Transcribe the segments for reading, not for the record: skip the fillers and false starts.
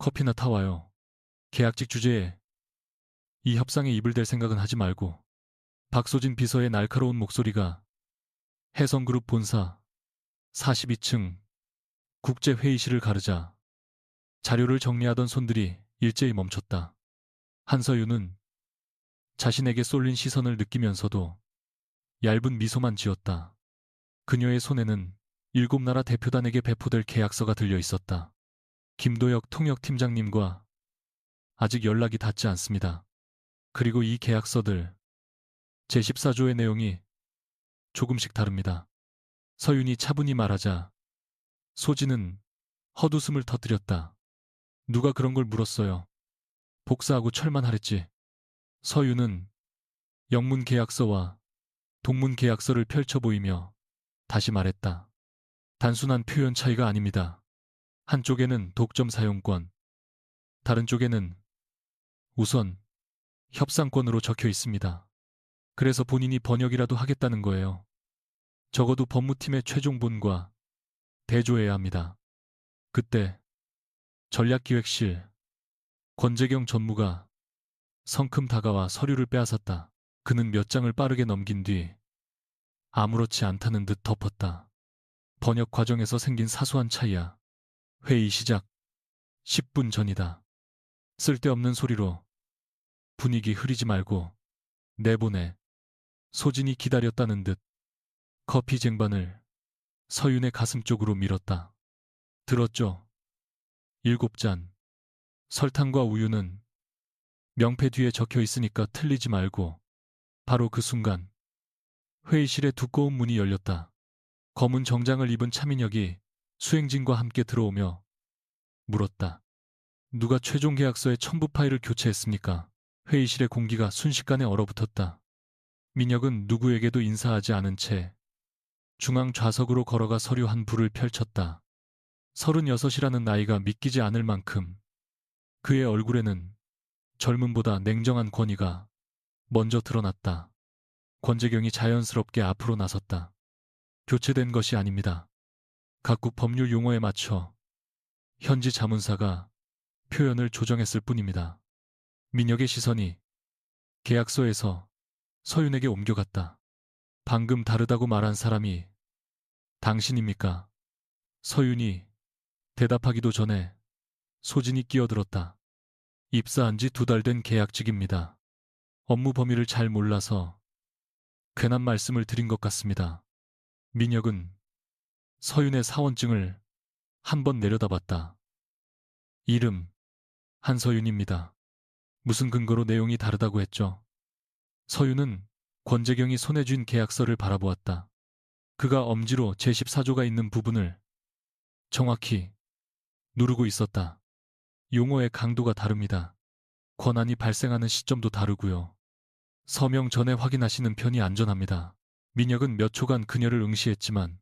커피나 타와요. 계약직 주제에 이 협상에 입을 댈 생각은 하지 말고. 박소진 비서의 날카로운 목소리가 해성그룹 본사 42층 국제회의실을 가르자 자료를 정리하던 손들이 일제히 멈췄다. 한서윤은 자신에게 쏠린 시선을 느끼면서도 얇은 미소만 지었다. 그녀의 손에는 7나라 대표단에게 배포될 계약서가 들려 있었다. 김도혁 통역팀장님과 아직 연락이 닿지 않습니다. 그리고 이 계약서들 제14조의 내용이 조금씩 다릅니다. 서윤이 차분히 말하자 소진은 헛웃음을 터뜨렸다. 누가 그런 걸 물었어요. 복사하고 철만 하랬지. 서윤은 영문 계약서와 동문 계약서를 펼쳐 보이며 다시 말했다. 단순한 표현 차이가 아닙니다. 한쪽에는 독점 사용권, 다른 쪽에는 우선 협상권으로 적혀 있습니다. 그래서 본인이 번역이라도 하겠다는 거예요. 적어도 법무팀의 최종본과 대조해야 합니다. 그때 전략기획실 권재경 전무가 성큼 다가와 서류를 빼앗았다. 그는 몇 장을 빠르게 넘긴 뒤 아무렇지 않다는 듯 덮었다. 번역 과정에서 생긴 사소한 차이야. 회의 시작 10분 전이다. 쓸데없는 소리로 분위기 흐리지 말고 내보내. 소진이 기다렸다는 듯 커피 쟁반을 서윤의 가슴 쪽으로 밀었다. 들었죠? 7잔. 설탕과 우유는 명패 뒤에 적혀 있으니까 틀리지 말고. 바로 그 순간 회의실에 두꺼운 문이 열렸다. 검은 정장을 입은 차민혁이 수행진과 함께 들어오며 물었다. 누가 최종 계약서의 첨부 파일을 교체했습니까? 회의실의 공기가 순식간에 얼어붙었다. 민혁은 누구에게도 인사하지 않은 채 중앙 좌석으로 걸어가 서류 한 부를 펼쳤다. 36이라는 나이가 믿기지 않을 만큼 그의 얼굴에는 젊음보다 냉정한 권위가 먼저 드러났다. 권재경이 자연스럽게 앞으로 나섰다. 교체된 것이 아닙니다. 각국 법률 용어에 맞춰 현지 자문사가 표현을 조정했을 뿐입니다. 민혁의 시선이 계약서에서 서윤에게 옮겨갔다. 방금 다르다고 말한 사람이 당신입니까? 서윤이 대답하기도 전에 소진이 끼어들었다. 입사한 지 2달 된 계약직입니다. 업무 범위를 잘 몰라서 괜한 말씀을 드린 것 같습니다. 민혁은 서윤의 사원증을 한 번 내려다봤다. 이름 한서윤입니다. 무슨 근거로 내용이 다르다고 했죠? 서윤은 권재경이 손에 쥔 계약서를 바라보았다. 그가 엄지로 제14조가 있는 부분을 정확히 누르고 있었다. 용어의 강도가 다릅니다. 권한이 발생하는 시점도 다르고요. 서명 전에 확인하시는 편이 안전합니다. 민혁은 몇 초간 그녀를 응시했지만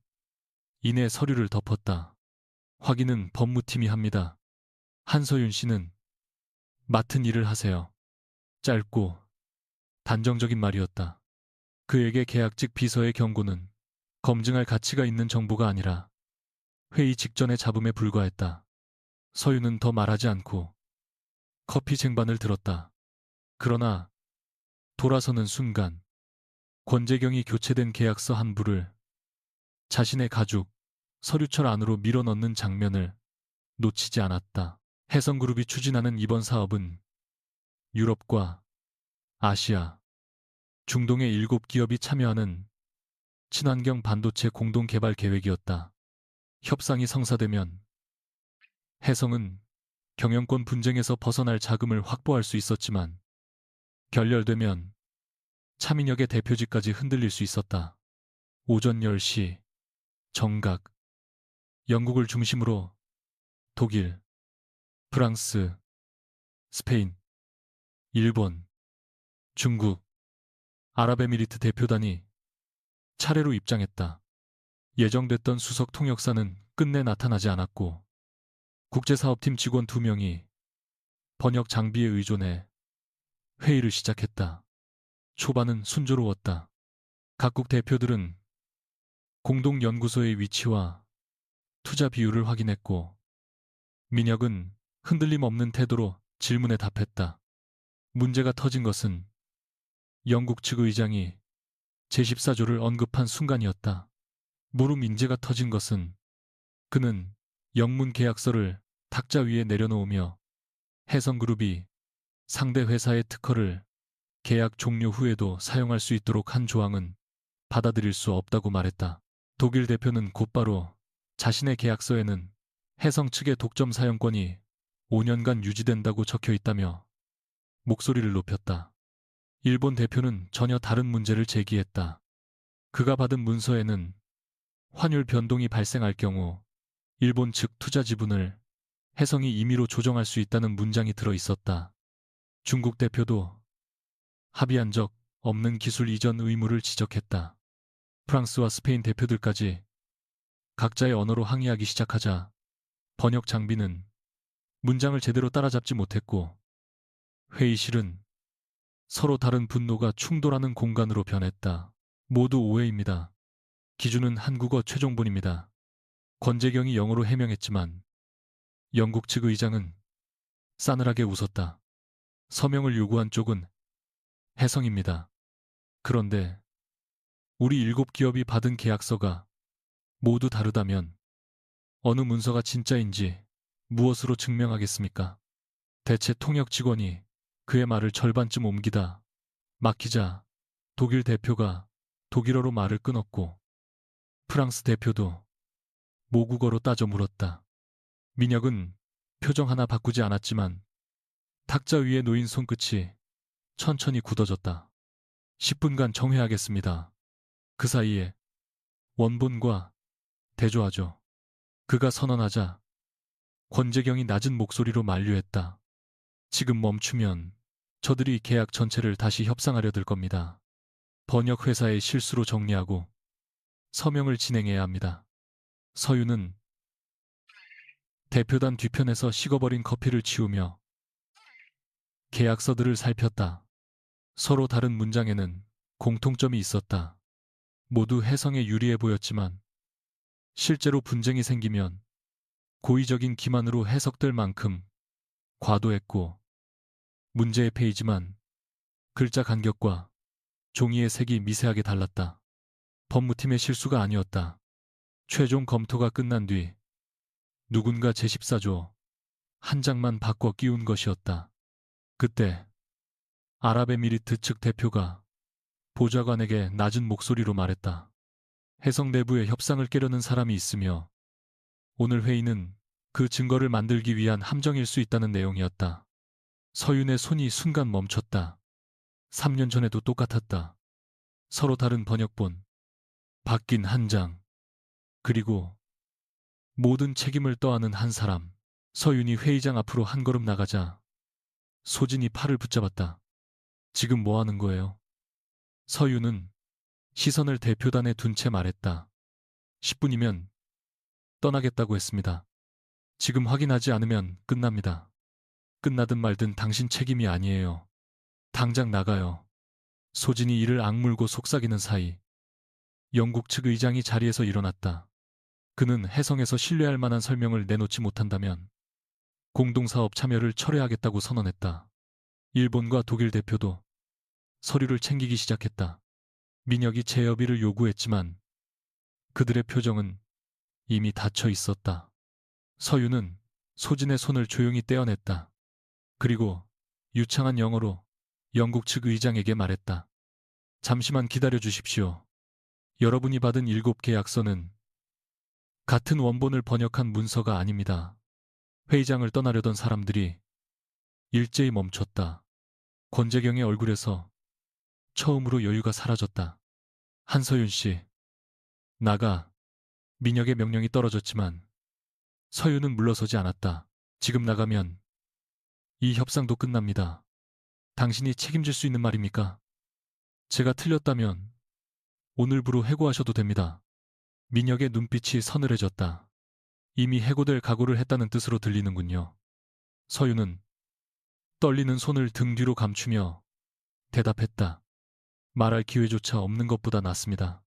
이내 서류를 덮었다. 확인은 법무팀이 합니다. 한서윤 씨는 맡은 일을 하세요. 짧고 단정적인 말이었다. 그에게 계약직 비서의 경고는 검증할 가치가 있는 정보가 아니라 회의 직전의 잡음에 불과했다. 서윤은 더 말하지 않고 커피 쟁반을 들었다. 그러나 돌아서는 순간 권재경이 교체된 계약서 한 부를 자신의 가죽 서류철 안으로 밀어넣는 장면을 놓치지 않았다. 해성그룹이 추진하는 이번 사업은 유럽과 아시아, 중동의 7기업이 참여하는 친환경 반도체 공동 개발 계획이었다. 협상이 성사되면 해성은 경영권 분쟁에서 벗어날 자금을 확보할 수 있었지만 결렬되면 차민혁의 대표직까지 흔들릴 수 있었다. 오전 10시 정각 영국을 중심으로 독일, 프랑스, 스페인, 일본, 중국, 아랍에미리트 대표단이 차례로 입장했다. 예정됐던 수석 통역사는 끝내 나타나지 않았고 국제사업팀 직원 2명이 번역 장비에 의존해 회의를 시작했다. 초반은 순조로웠다. 각국 대표들은 공동연구소의 위치와 투자 비율을 확인했고 민혁은 흔들림 없는 태도로 질문에 답했다. 문제가 터진 것은 영국 측 의장이 제14조를 언급한 순간이었다. 무릎 인재가 터진 것은 그는 영문 계약서를 탁자 위에 내려놓으며 해성그룹이 상대 회사의 특허를 계약 종료 후에도 사용할 수 있도록 한 조항은 받아들일 수 없다고 말했다. 독일 대표는 곧바로 자신의 계약서에는 해성 측의 독점 사용권이 5년간 유지된다고 적혀 있다며 목소리를 높였다. 일본 대표는 전혀 다른 문제를 제기했다. 그가 받은 문서에는 환율 변동이 발생할 경우 일본 측 투자 지분을 해성이 임의로 조정할 수 있다는 문장이 들어 있었다. 중국 대표도 합의한 적 없는 기술 이전 의무를 지적했다. 프랑스와 스페인 대표들까지 각자의 언어로 항의하기 시작하자 번역 장비는 문장을 제대로 따라잡지 못했고 회의실은 서로 다른 분노가 충돌하는 공간으로 변했다. 모두 오해입니다. 기준은 한국어 최종본입니다. 권재경이 영어로 해명했지만 영국 측 의장은 싸늘하게 웃었다. 서명을 요구한 쪽은 해성입니다. 그런데 우리 7기업이 받은 계약서가 모두 다르다면 어느 문서가 진짜인지 무엇으로 증명하겠습니까? 대체 통역 직원이 그의 말을 절반쯤 옮기다 막히자 독일 대표가 독일어로 말을 끊었고 프랑스 대표도 모국어로 따져 물었다. 민혁은 표정 하나 바꾸지 않았지만 탁자 위에 놓인 손끝이 천천히 굳어졌다. 10분간 정회하겠습니다. 그 사이에 원본과 대조하죠. 그가 선언하자 권재경이 낮은 목소리로 만류했다. 지금 멈추면 저들이 계약 전체를 다시 협상하려 들 겁니다. 번역 회사의 실수로 정리하고 서명을 진행해야 합니다. 서유는 대표단 뒤편에서 식어버린 커피를 치우며 계약서들을 살폈다. 서로 다른 문장에는 공통점이 있었다. 모두 해성에 유리해 보였지만 실제로 분쟁이 생기면 고의적인 기만으로 해석될 만큼 과도했고 문제의 페이지만 글자 간격과 종이의 색이 미세하게 달랐다. 법무팀의 실수가 아니었다. 최종 검토가 끝난 뒤 누군가 제14조 한 장만 바꿔 끼운 것이었다. 그때 아랍에미리트 측 대표가 보좌관에게 낮은 목소리로 말했다. 해성 내부에 협상을 깨려는 사람이 있으며 오늘 회의는 그 증거를 만들기 위한 함정일 수 있다는 내용이었다. 서윤의 손이 순간 멈췄다. 3년 전에도 똑같았다. 서로 다른 번역본, 바뀐 한 장, 그리고 모든 책임을 떠안은 한 사람. 서윤이 회의장 앞으로 한 걸음 나가자 소진이 팔을 붙잡았다. 지금 뭐 하는 거예요? 서윤은 시선을 대표단에 둔 채 말했다. 10분이면 떠나겠다고 했습니다. 지금 확인하지 않으면 끝납니다. 끝나든 말든 당신 책임이 아니에요. 당장 나가요. 소진이 이를 악물고 속삭이는 사이 영국 측 의장이 자리에서 일어났다. 그는 해성에서 신뢰할 만한 설명을 내놓지 못한다면 공동사업 참여를 철회하겠다고 선언했다. 일본과 독일 대표도 서류를 챙기기 시작했다. 민혁이 재협의를 요구했지만 그들의 표정은 이미 닫혀 있었다. 서유는 소진의 손을 조용히 떼어냈다. 그리고 유창한 영어로 영국 측 의장에게 말했다. 잠시만 기다려 주십시오. 여러분이 받은 7계약서는 같은 원본을 번역한 문서가 아닙니다. 회의장을 떠나려던 사람들이 일제히 멈췄다. 권재경의 얼굴에서 처음으로 여유가 사라졌다. 한서윤 씨, 나가. 민혁의 명령이 떨어졌지만 서윤은 물러서지 않았다. 지금 나가면 이 협상도 끝납니다. 당신이 책임질 수 있는 말입니까? 제가 틀렸다면 오늘부로 해고하셔도 됩니다. 민혁의 눈빛이 서늘해졌다. 이미 해고될 각오를 했다는 뜻으로 들리는군요. 서윤은 떨리는 손을 등 뒤로 감추며 대답했다. 말할 기회조차 없는 것보다 낫습니다.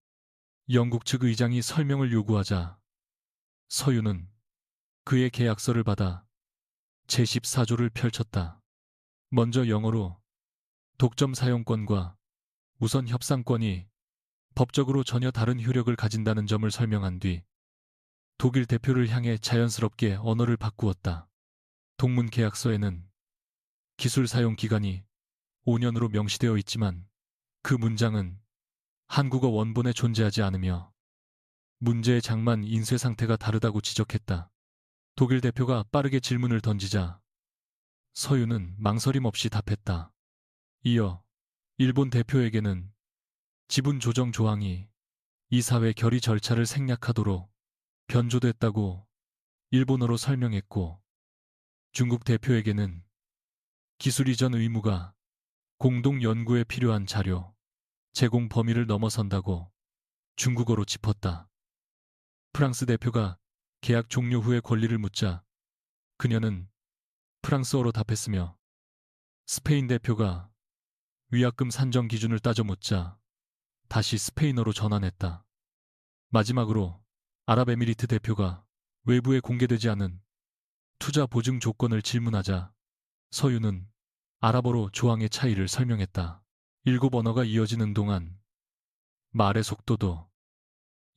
영국 측 의장이 설명을 요구하자 서윤은 그의 계약서를 받아 제14조를 펼쳤다. 먼저 영어로 독점 사용권과 우선 협상권이 법적으로 전혀 다른 효력을 가진다는 점을 설명한 뒤 독일 대표를 향해 자연스럽게 언어를 바꾸었다. 동문 계약서에는 기술 사용 기간이 5년으로 명시되어 있지만 그 문장은 한국어 원본에 존재하지 않으며 문제의 장만 인쇄 상태가 다르다고 지적했다. 독일 대표가 빠르게 질문을 던지자 서유는 망설임 없이 답했다. 이어 일본 대표에게는 지분 조정 조항이 이사회 결의 절차를 생략하도록 변조됐다고 일본어로 설명했고 중국 대표에게는 기술 이전 의무가 공동 연구에 필요한 자료 제공 범위를 넘어선다고 중국어로 짚었다. 프랑스 대표가 계약 종료 후의 권리를 묻자 그녀는 프랑스어로 답했으며 스페인 대표가 위약금 산정 기준을 따져 묻자 다시 스페인어로 전환했다. 마지막으로 아랍에미리트 대표가 외부에 공개되지 않은 투자 보증 조건을 질문하자 서유는 아랍어로 조항의 차이를 설명했다. 7언어가 이어지는 동안 말의 속도도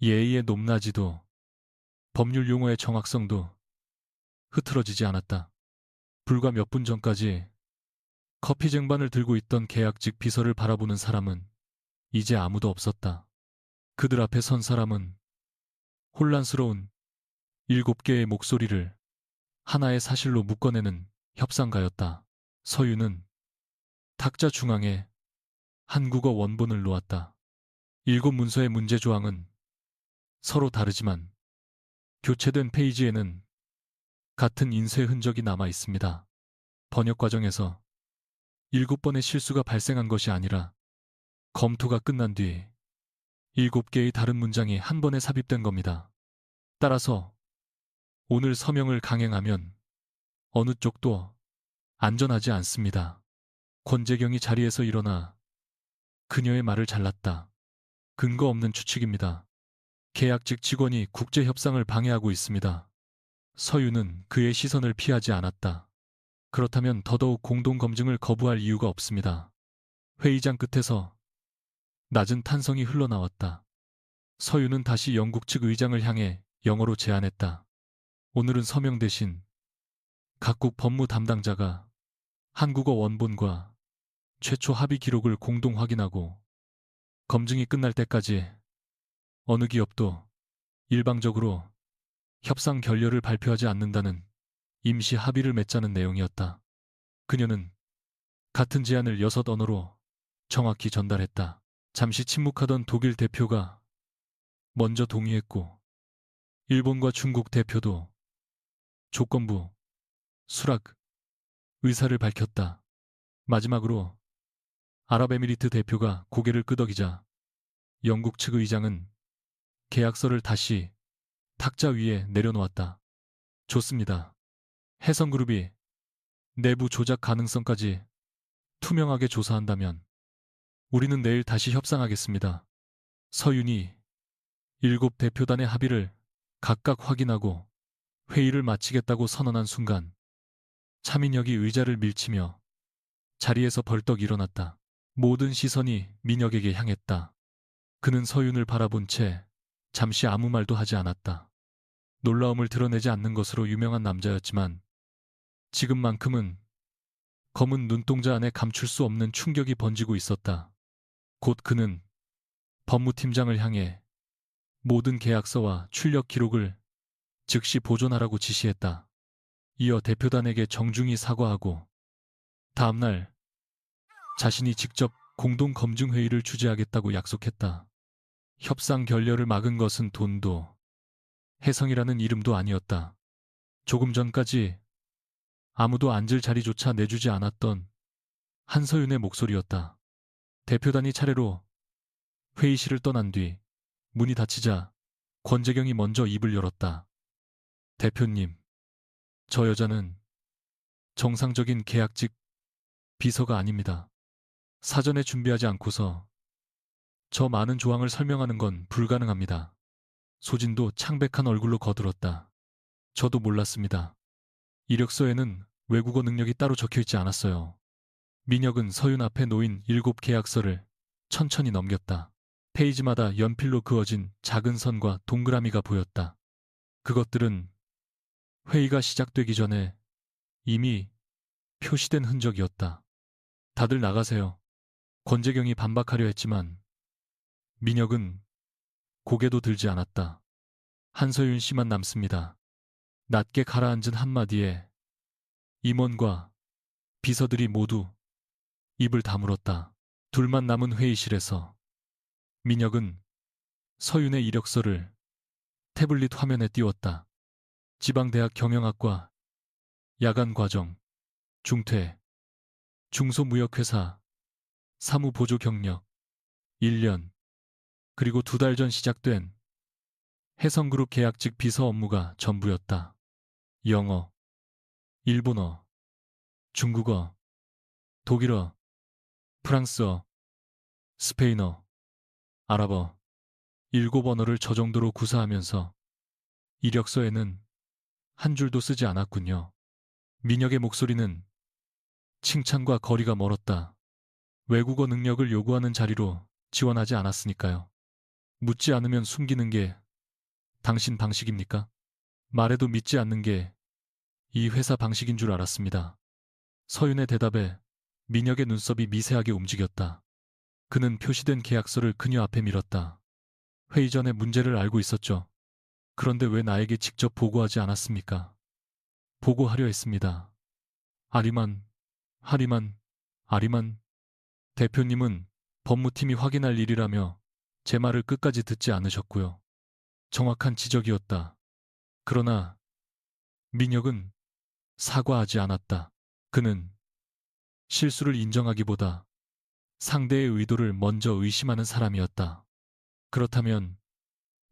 예의의 높낮이도 법률 용어의 정확성도 흐트러지지 않았다. 불과 몇 분 전까지 커피 쟁반을 들고 있던 계약직 비서를 바라보는 사람은 이제 아무도 없었다. 그들 앞에 선 사람은 혼란스러운 7개의 목소리를 하나의 사실로 묶어내는 협상가였다. 서유는 탁자 중앙에 한국어 원본을 놓았다. 7문서의 문제 조항은 서로 다르지만 교체된 페이지에는 같은 인쇄 흔적이 남아 있습니다. 번역 과정에서 7번의 실수가 발생한 것이 아니라 검토가 끝난 뒤 7개의 다른 문장이 한 번에 삽입된 겁니다. 따라서 오늘 서명을 강행하면 어느 쪽도 안전하지 않습니다. 권재경이 자리에서 일어나 그녀의 말을 잘랐다. 근거 없는 추측입니다. 계약직 직원이 국제 협상을 방해하고 있습니다. 서유는 그의 시선을 피하지 않았다. 그렇다면 더더욱 공동검증을 거부할 이유가 없습니다. 회의장 끝에서 낮은 탄성이 흘러나왔다. 서유는 다시 영국 측 의장을 향해 영어로 제안했다. 오늘은 서명 대신 각국 법무 담당자가 한국어 원본과 최초 합의 기록을 공동 확인하고 검증이 끝날 때까지 어느 기업도 일방적으로 협상 결렬을 발표하지 않는다는 임시 합의를 맺자는 내용이었다. 그녀는 같은 제안을 6언어로 정확히 전달했다. 잠시 침묵하던 독일 대표가 먼저 동의했고 일본과 중국 대표도 조건부, 수락, 의사를 밝혔다. 마지막으로 아랍에미리트 대표가 고개를 끄덕이자 영국 측 의장은 계약서를 다시 탁자 위에 내려놓았다. 좋습니다. 해성그룹이 내부 조작 가능성까지 투명하게 조사한다면 우리는 내일 다시 협상하겠습니다. 서윤이 7대표단의 합의를 각각 확인하고 회의를 마치겠다고 선언한 순간 차민혁이 의자를 밀치며 자리에서 벌떡 일어났다. 모든 시선이 민혁에게 향했다. 그는 서윤을 바라본 채 잠시 아무 말도 하지 않았다. 놀라움을 드러내지 않는 것으로 유명한 남자였지만 지금만큼은 검은 눈동자 안에 감출 수 없는 충격이 번지고 있었다. 곧 그는 법무팀장을 향해 모든 계약서와 출력 기록을 즉시 보존하라고 지시했다. 이어 대표단에게 정중히 사과하고 다음날 자신이 직접 공동검증회의를 주재하겠다고 약속했다. 협상 결렬을 막은 것은 돈도 혜성이라는 이름도 아니었다. 조금 전까지 아무도 앉을 자리조차 내주지 않았던 한서윤의 목소리였다. 대표단이 차례로 회의실을 떠난 뒤 문이 닫히자 권재경이 먼저 입을 열었다. 대표님, 저 여자는 정상적인 계약직 비서가 아닙니다. 사전에 준비하지 않고서 저 많은 조항을 설명하는 건 불가능합니다. 소진도 창백한 얼굴로 거들었다. 저도 몰랐습니다. 이력서에는 외국어 능력이 따로 적혀 있지 않았어요. 민혁은 서윤 앞에 놓인 7계약서를 천천히 넘겼다. 페이지마다 연필로 그어진 작은 선과 동그라미가 보였다. 그것들은 회의가 시작되기 전에 이미 표시된 흔적이었다. 다들 나가세요. 권재경이 반박하려 했지만 민혁은 고개도 들지 않았다. 한서윤 씨만 남습니다. 낮게 가라앉은 한마디에 임원과 비서들이 모두 입을 다물었다. 둘만 남은 회의실에서 민혁은 서윤의 이력서를 태블릿 화면에 띄웠다. 지방대학 경영학과, 야간과정, 중퇴, 중소무역회사, 사무보조 경력, 1년, 그리고 2달 전 시작된 해성그룹 계약직 비서 업무가 전부였다. 영어, 일본어, 중국어, 독일어, 프랑스어, 스페인어, 아랍어, 7언어를 저 정도로 구사하면서 이력서에는 한 줄도 쓰지 않았군요. 민혁의 목소리는 칭찬과 거리가 멀었다. 외국어 능력을 요구하는 자리로 지원하지 않았으니까요. 묻지 않으면 숨기는 게 당신 방식입니까? 말해도 믿지 않는 게 이 회사 방식인 줄 알았습니다. 서윤의 대답에 민혁의 눈썹이 미세하게 움직였다. 그는 표시된 계약서를 그녀 앞에 밀었다. 회의 전에 문제를 알고 있었죠. 그런데 왜 나에게 직접 보고하지 않았습니까? 보고하려 했습니다. 아리만, 하리만, 아리만. 대표님은 법무팀이 확인할 일이라며 제 말을 끝까지 듣지 않으셨고요. 정확한 지적이었다. 그러나 민혁은 사과하지 않았다. 그는 실수를 인정하기보다 상대의 의도를 먼저 의심하는 사람이었다. 그렇다면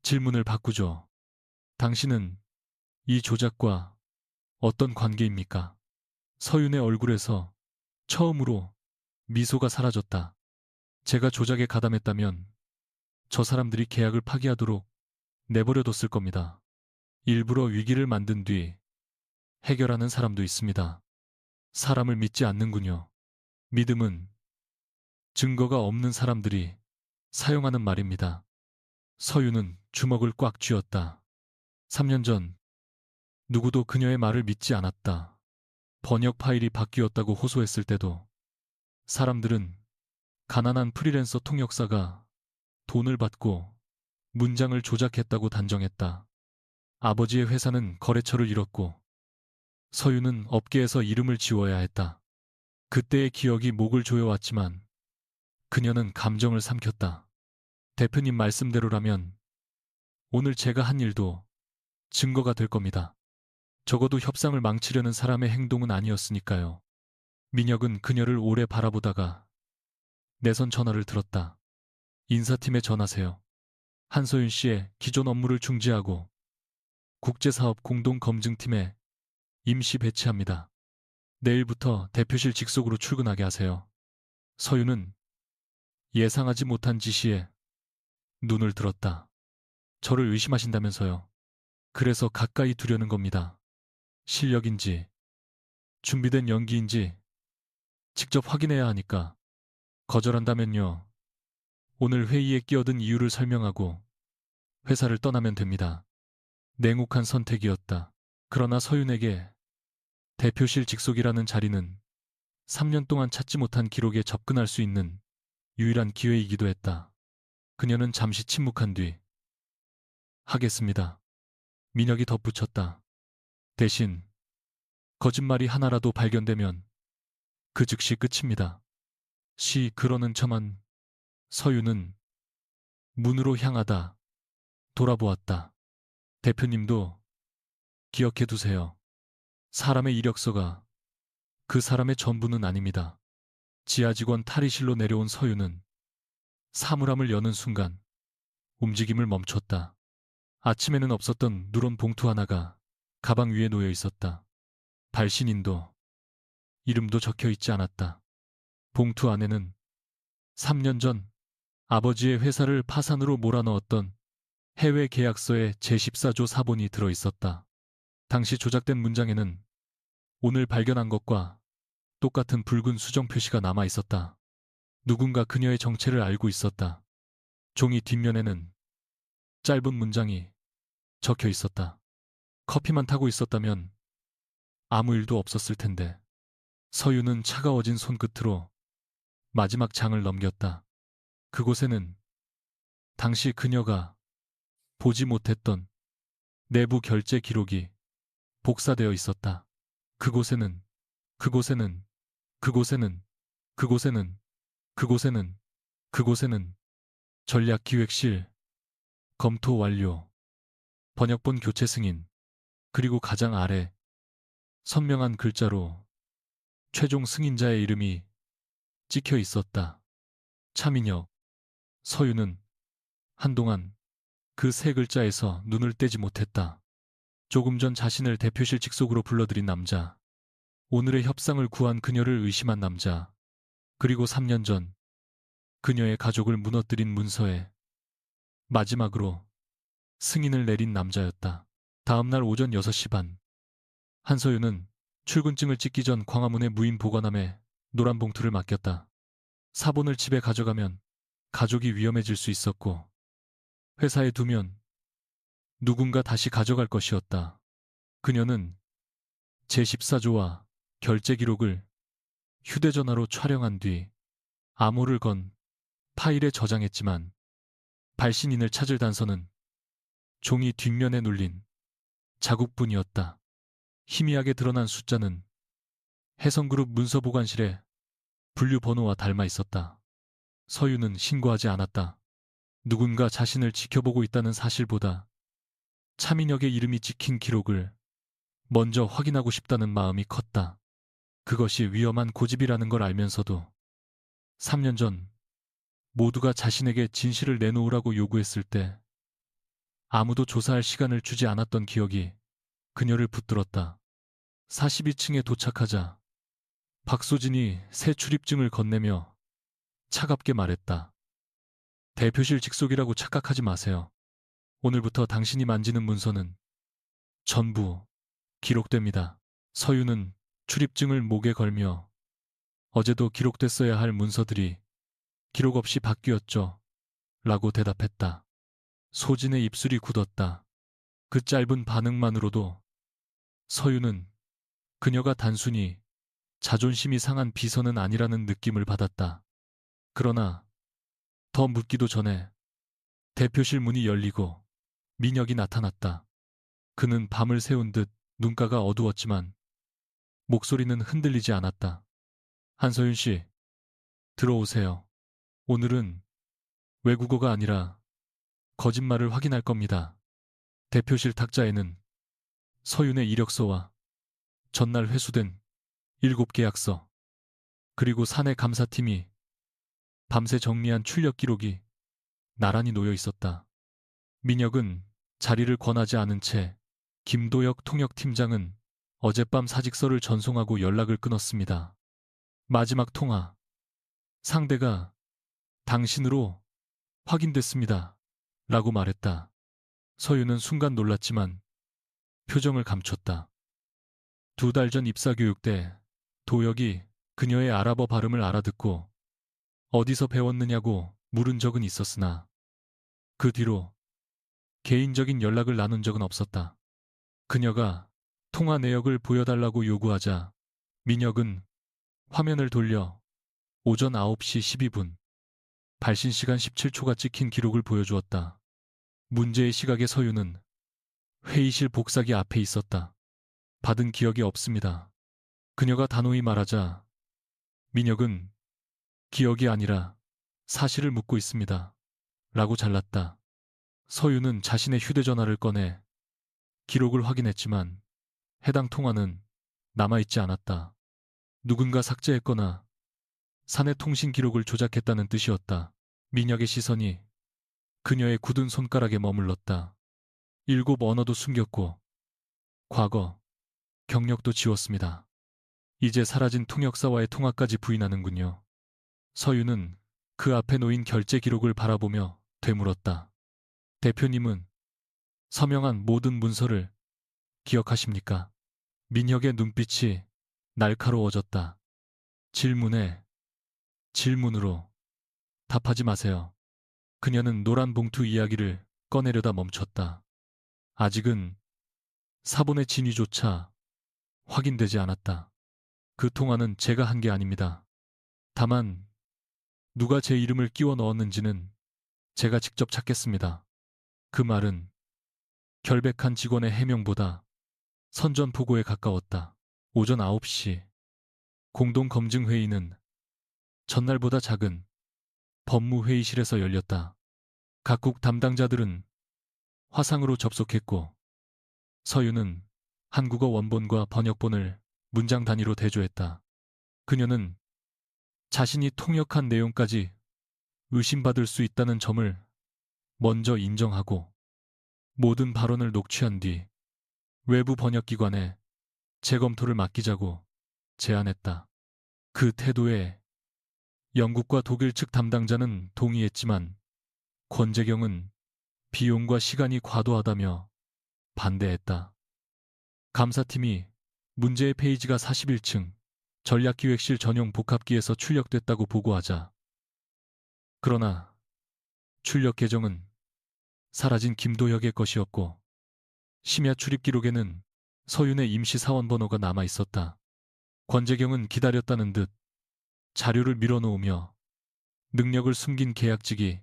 질문을 바꾸죠. 당신은 이 조작과 어떤 관계입니까? 서윤의 얼굴에서 처음으로 미소가 사라졌다. 제가 조작에 가담했다면 저 사람들이 계약을 파기하도록 내버려뒀을 겁니다. 일부러 위기를 만든 뒤 해결하는 사람도 있습니다. 사람을 믿지 않는군요. 믿음은 증거가 없는 사람들이 사용하는 말입니다. 서윤은 주먹을 꽉 쥐었다. 3년 전 누구도 그녀의 말을 믿지 않았다. 번역 파일이 바뀌었다고 호소했을 때도 사람들은 가난한 프리랜서 통역사가 돈을 받고 문장을 조작했다고 단정했다. 아버지의 회사는 거래처를 잃었고 서윤은 업계에서 이름을 지워야 했다. 그때의 기억이 목을 조여왔지만 그녀는 감정을 삼켰다. 대표님 말씀대로라면 오늘 제가 한 일도 증거가 될 겁니다. 적어도 협상을 망치려는 사람의 행동은 아니었으니까요. 민혁은 그녀를 오래 바라보다가 내선 전화를 들었다. 인사팀에 전하세요. 한서윤 씨의 기존 업무를 중지하고 국제사업 공동검증팀에 임시 배치합니다. 내일부터 대표실 직속으로 출근하게 하세요. 서윤은 예상하지 못한 지시에 눈을 들었다. 저를 의심하신다면서요. 그래서 가까이 두려는 겁니다. 실력인지 준비된 연기인지 직접 확인해야 하니까 거절한다면요. 오늘 회의에 끼어든 이유를 설명하고 회사를 떠나면 됩니다. 냉혹한 선택이었다. 그러나 서윤에게 대표실 직속이라는 자리는 3년 동안 찾지 못한 기록에 접근할 수 있는 유일한 기회이기도 했다. 그녀는 잠시 침묵한 뒤 하겠습니다. 민혁이 덧붙였다. 대신 거짓말이 하나라도 발견되면 그 즉시 끝입니다. 그러는 척한 서윤은 문으로 향하다 돌아보았다. 대표님도 기억해 두세요. 사람의 이력서가 그 사람의 전부는 아닙니다. 지하 직원 탈의실로 내려온 서윤은 사물함을 여는 순간 움직임을 멈췄다. 아침에는 없었던 누런 봉투 하나가 가방 위에 놓여 있었다. 발신인도 이름도 적혀 있지 않았다. 봉투 안에는 3년 전 아버지의 회사를 파산으로 몰아넣었던 해외 계약서의 제14조 사본이 들어 있었다. 당시 조작된 문장에는 오늘 발견한 것과 똑같은 붉은 수정 표시가 남아 있었다. 누군가 그녀의 정체를 알고 있었다. 종이 뒷면에는 짧은 문장이 적혀 있었다. 커피만 타고 있었다면 아무 일도 없었을 텐데. 서유는 차가워진 손끝으로 마지막 장을 넘겼다. 그곳에는 당시 그녀가 보지 못했던 내부 결제 기록이 복사되어 있었다. 그곳에는, 그곳에는, 그곳에는, 그곳에는, 그곳에는, 그곳에는 전략기획실, 검토 완료, 번역본 교체 승인, 그리고 가장 아래 선명한 글자로 최종 승인자의 이름이 찍혀 있었다. 차민혁. 서유는 한동안 그 세 글자에서 눈을 떼지 못했다. 조금 전 자신을 대표실 직속으로 불러들인 남자, 오늘의 협상을 구한 그녀를 의심한 남자, 그리고 3년 전 그녀의 가족을 무너뜨린 문서에 마지막으로 승인을 내린 남자였다. 다음날 오전 6시 반, 한서유는 출근증을 찍기 전 광화문의 무인 보관함에 노란 봉투를 맡겼다. 사본을 집에 가져가면 가족이 위험해질 수 있었고, 회사에 두면 누군가 다시 가져갈 것이었다. 그녀는 제14조와 결제 기록을 휴대전화로 촬영한 뒤 암호를 건 파일에 저장했지만 발신인을 찾을 단서는 종이 뒷면에 눌린 자국뿐이었다. 희미하게 드러난 숫자는 해성그룹 문서보관실의 분류 번호와 닮아 있었다. 서유는 신고하지 않았다. 누군가 자신을 지켜보고 있다는 사실보다 차민혁의 이름이 찍힌 기록을 먼저 확인하고 싶다는 마음이 컸다. 그것이 위험한 고집이라는 걸 알면서도 3년 전 모두가 자신에게 진실을 내놓으라고 요구했을 때 아무도 조사할 시간을 주지 않았던 기억이 그녀를 붙들었다. 42층에 도착하자 박소진이 새 출입증을 건네며 차갑게 말했다. 대표실 직속이라고 착각하지 마세요. 오늘부터 당신이 만지는 문서는 전부 기록됩니다. 서유는 출입증을 목에 걸며 어제도 기록됐어야 할 문서들이 기록 없이 바뀌었죠. 라고 대답했다. 소진의 입술이 굳었다. 그 짧은 반응만으로도 서유는 그녀가 단순히 자존심이 상한 비서는 아니라는 느낌을 받았다. 그러나 더 묻기도 전에 대표실 문이 열리고 민혁이 나타났다. 그는 밤을 새운 듯 눈가가 어두웠지만 목소리는 흔들리지 않았다. 한서윤 씨, 들어오세요. 오늘은 외국어가 아니라 거짓말을 확인할 겁니다. 대표실 탁자에는 서윤의 이력서와 전날 회수된 7계약서, 그리고 사내 감사팀이 밤새 정리한 출력 기록이 나란히 놓여 있었다. 민혁은 자리를 권하지 않은 채 김도혁 통역팀장은 어젯밤 사직서를 전송하고 연락을 끊었습니다. 마지막 통화. 상대가 당신으로 확인됐습니다. 라고 말했다. 서유는 순간 놀랐지만 표정을 감췄다. 2달 전 입사교육 때 도혁이 그녀의 아랍어 발음을 알아듣고 어디서 배웠느냐고 물은 적은 있었으나 그 뒤로 개인적인 연락을 나눈 적은 없었다. 그녀가 통화 내역을 보여달라고 요구하자 민혁은 화면을 돌려 오전 9시 12분, 발신 시간 17초가 찍힌 기록을 보여주었다. 문제의 시각의 서유는 회의실 복사기 앞에 있었다. 받은 기억이 없습니다. 그녀가 단호히 말하자 민혁은 기억이 아니라 사실을 묻고 있습니다. 라고 잘랐다. 서유는 자신의 휴대전화를 꺼내 기록을 확인했지만 해당 통화는 남아있지 않았다. 누군가 삭제했거나 사내 통신 기록을 조작했다는 뜻이었다. 민혁의 시선이 그녀의 굳은 손가락에 머물렀다. 7 언어도 숨겼고 과거, 경력도 지웠습니다. 이제 사라진 통역사와의 통화까지 부인하는군요. 서유는 그 앞에 놓인 결제 기록을 바라보며 되물었다. 대표님은 서명한 모든 문서를 기억하십니까? 민혁의 눈빛이 날카로워졌다. 질문에 질문으로 답하지 마세요. 그녀는 노란 봉투 이야기를 꺼내려다 멈췄다. 아직은 사본의 진위조차 확인되지 않았다. 그 통화는 제가 한 게 아닙니다. 다만 누가 제 이름을 끼워 넣었는지는 제가 직접 찾겠습니다. 그 말은 결백한 직원의 해명보다 선전포고에 가까웠다. 오전 9시 공동검증회의는 전날보다 작은 법무회의실에서 열렸다. 각국 담당자들은 화상으로 접속했고 서윤은 한국어 원본과 번역본을 문장 단위로 대조했다. 그녀는 자신이 통역한 내용까지 의심받을 수 있다는 점을 먼저 인정하고 모든 발언을 녹취한 뒤 외부 번역기관에 재검토를 맡기자고 제안했다. 그 태도에 영국과 독일 측 담당자는 동의했지만 권재경은 비용과 시간이 과도하다며 반대했다. 감사팀이 문제의 페이지가 41층 전략기획실 전용 복합기에서 출력됐다고 보고하자. 그러나 출력 계정은 사라진 김도혁의 것이었고 심야 출입 기록에는 서윤의 임시 사원 번호가 남아 있었다. 권재경은 기다렸다는 듯 자료를 밀어놓으며 능력을 숨긴 계약직이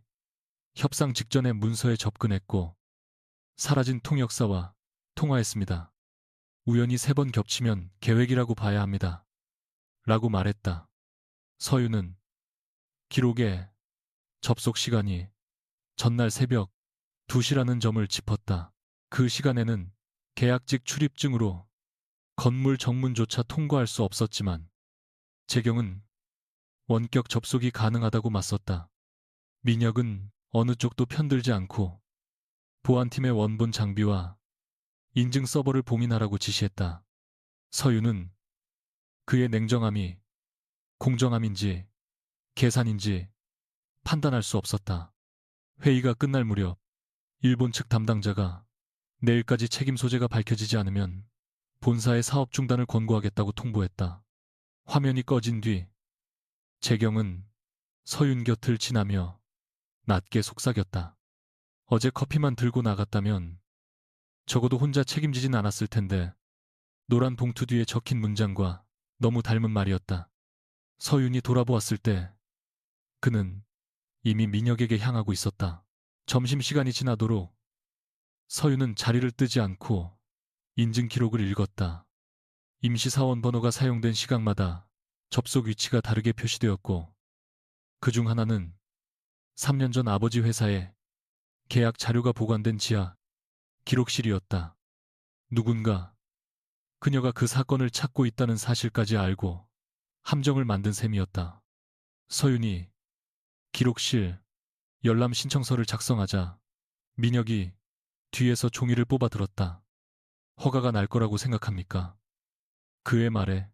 협상 직전에 문서에 접근했고 사라진 통역사와 통화했습니다. 우연히 3번 겹치면 계획이라고 봐야 합니다. 라고 말했다. 서윤은 기록에 접속 시간이 전날 새벽 2시라는 점을 짚었다. 그 시간에는 계약직 출입증으로 건물 정문조차 통과할 수 없었지만 재경은 원격 접속이 가능하다고 맞섰다. 민혁은 어느 쪽도 편들지 않고 보안팀의 원본 장비와 인증 서버를 봉인하라고 지시했다. 서윤은 그의 냉정함이 공정함인지 계산인지 판단할 수 없었다. 회의가 끝날 무렵 일본 측 담당자가 내일까지 책임 소재가 밝혀지지 않으면 본사의 사업 중단을 권고하겠다고 통보했다. 화면이 꺼진 뒤 재경은 서윤 곁을 지나며 낮게 속삭였다. 어제 커피만 들고 나갔다면 적어도 혼자 책임지진 않았을 텐데 노란 봉투 뒤에 적힌 문장과 너무 닮은 말이었다. 서윤이 돌아보았을 때 그는 이미 민혁에게 향하고 있었다. 점심시간이 지나도록 서윤은 자리를 뜨지 않고 인증 기록을 읽었다. 임시사원 번호가 사용된 시각마다 접속 위치가 다르게 표시되었고 그중 하나는 3년 전 아버지 회사에 계약 자료가 보관된 지하 기록실이었다. 누군가 그녀가 그 사건을 찾고 있다는 사실까지 알고 함정을 만든 셈이었다. 서윤이 기록실 열람 신청서를 작성하자 민혁이 뒤에서 종이를 뽑아 들었다. 허가가 날 거라고 생각합니까? 그의 말에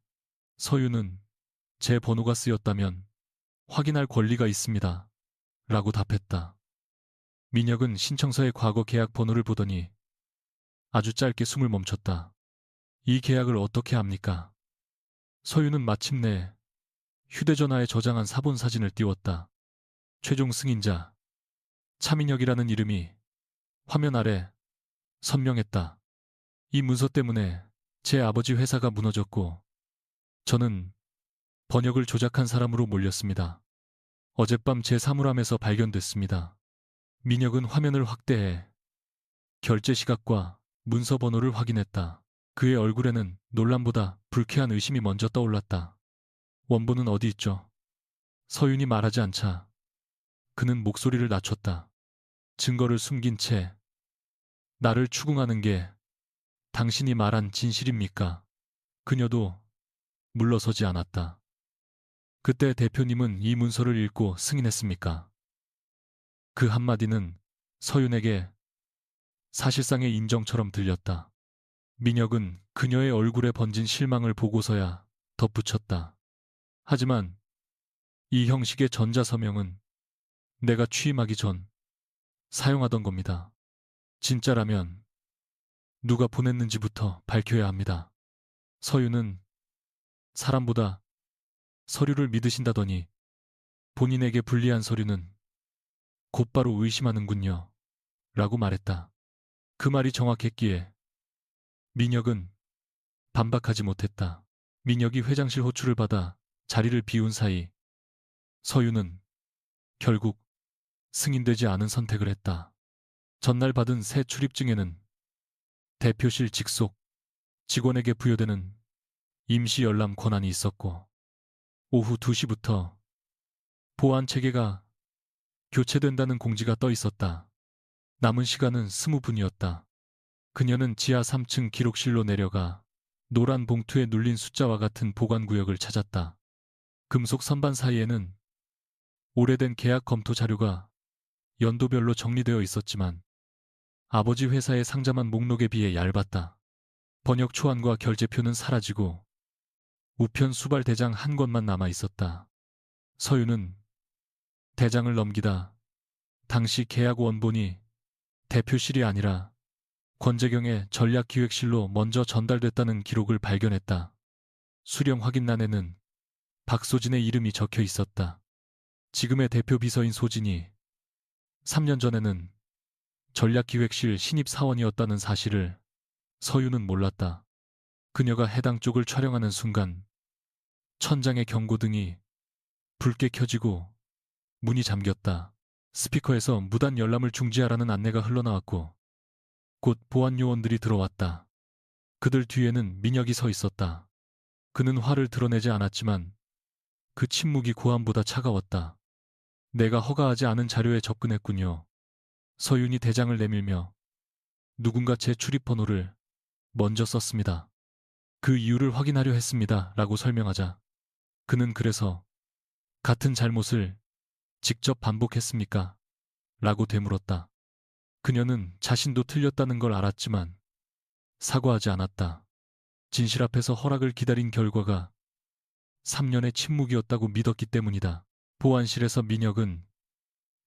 서윤은 제 번호가 쓰였다면 확인할 권리가 있습니다. 라고 답했다. 민혁은 신청서의 과거 계약 번호를 보더니 아주 짧게 숨을 멈췄다. 이 계약을 어떻게 합니까? 서윤은 마침내 휴대전화에 저장한 사본 사진을 띄웠다. 최종 승인자 차민혁이라는 이름이 화면 아래 선명했다. 이 문서 때문에 제 아버지 회사가 무너졌고 저는 번역을 조작한 사람으로 몰렸습니다. 어젯밤 제 사물함에서 발견됐습니다. 민혁은 화면을 확대해 결제 시각과 문서 번호를 확인했다. 그의 얼굴에는 놀람보다 불쾌한 의심이 먼저 떠올랐다. 원본은 어디 있죠? 서윤이 말하지 않자 그는 목소리를 낮췄다. 증거를 숨긴 채 나를 추궁하는 게 당신이 말한 진실입니까? 그녀도 물러서지 않았다. 그때 대표님은 이 문서를 읽고 승인했습니까? 그 한마디는 서윤에게 사실상의 인정처럼 들렸다. 민혁은 그녀의 얼굴에 번진 실망을 보고서야 덧붙였다. 하지만 이 형식의 전자서명은 내가 취임하기 전 사용하던 겁니다. 진짜라면 누가 보냈는지부터 밝혀야 합니다. 서윤은 사람보다 서류를 믿으신다더니 본인에게 불리한 서류는 곧바로 의심하는군요. 라고 말했다. 그 말이 정확했기에 민혁은 반박하지 못했다. 민혁이 회장실 호출을 받아 자리를 비운 사이 서윤은 결국 승인되지 않은 선택을 했다. 전날 받은 새 출입증에는 대표실 직속 직원에게 부여되는 임시 열람 권한이 있었고 오후 2시부터 보안 체계가 교체된다는 공지가 떠 있었다. 남은 시간은 20분이었다. 그녀는 지하 3층 기록실로 내려가 노란 봉투에 눌린 숫자와 같은 보관구역을 찾았다. 금속 선반 사이에는 오래된 계약 검토 자료가 연도별로 정리되어 있었지만 아버지 회사의 상자만 목록에 비해 얇았다. 번역 초안과 결제표는 사라지고 우편 수발 대장 한 권만 남아 있었다. 서윤은 대장을 넘기다 당시 계약 원본이 대표실이 아니라 권재경의 전략기획실로 먼저 전달됐다는 기록을 발견했다. 수령 확인란에는 박소진의 이름이 적혀 있었다. 지금의 대표 비서인 소진이 3년 전에는 전략기획실 신입사원이었다는 사실을 서윤은 몰랐다. 그녀가 해당 쪽을 촬영하는 순간 천장의 경고등이 붉게 켜지고 문이 잠겼다. 스피커에서 무단 열람을 중지하라는 안내가 흘러나왔고 곧 보안 요원들이 들어왔다. 그들 뒤에는 민혁이 서 있었다. 그는 화를 드러내지 않았지만 그 침묵이 고함보다 차가웠다. 내가 허가하지 않은 자료에 접근했군요. 서윤이 대장을 내밀며 누군가 제 출입번호를 먼저 썼습니다. 그 이유를 확인하려 했습니다. 라고 설명하자 그는 그래서 같은 잘못을 직접 반복했습니까? 라고 되물었다. 그녀는 자신도 틀렸다는 걸 알았지만 사과하지 않았다. 진실 앞에서 허락을 기다린 결과가 3년의 침묵이었다고 믿었기 때문이다. 보안실에서 민혁은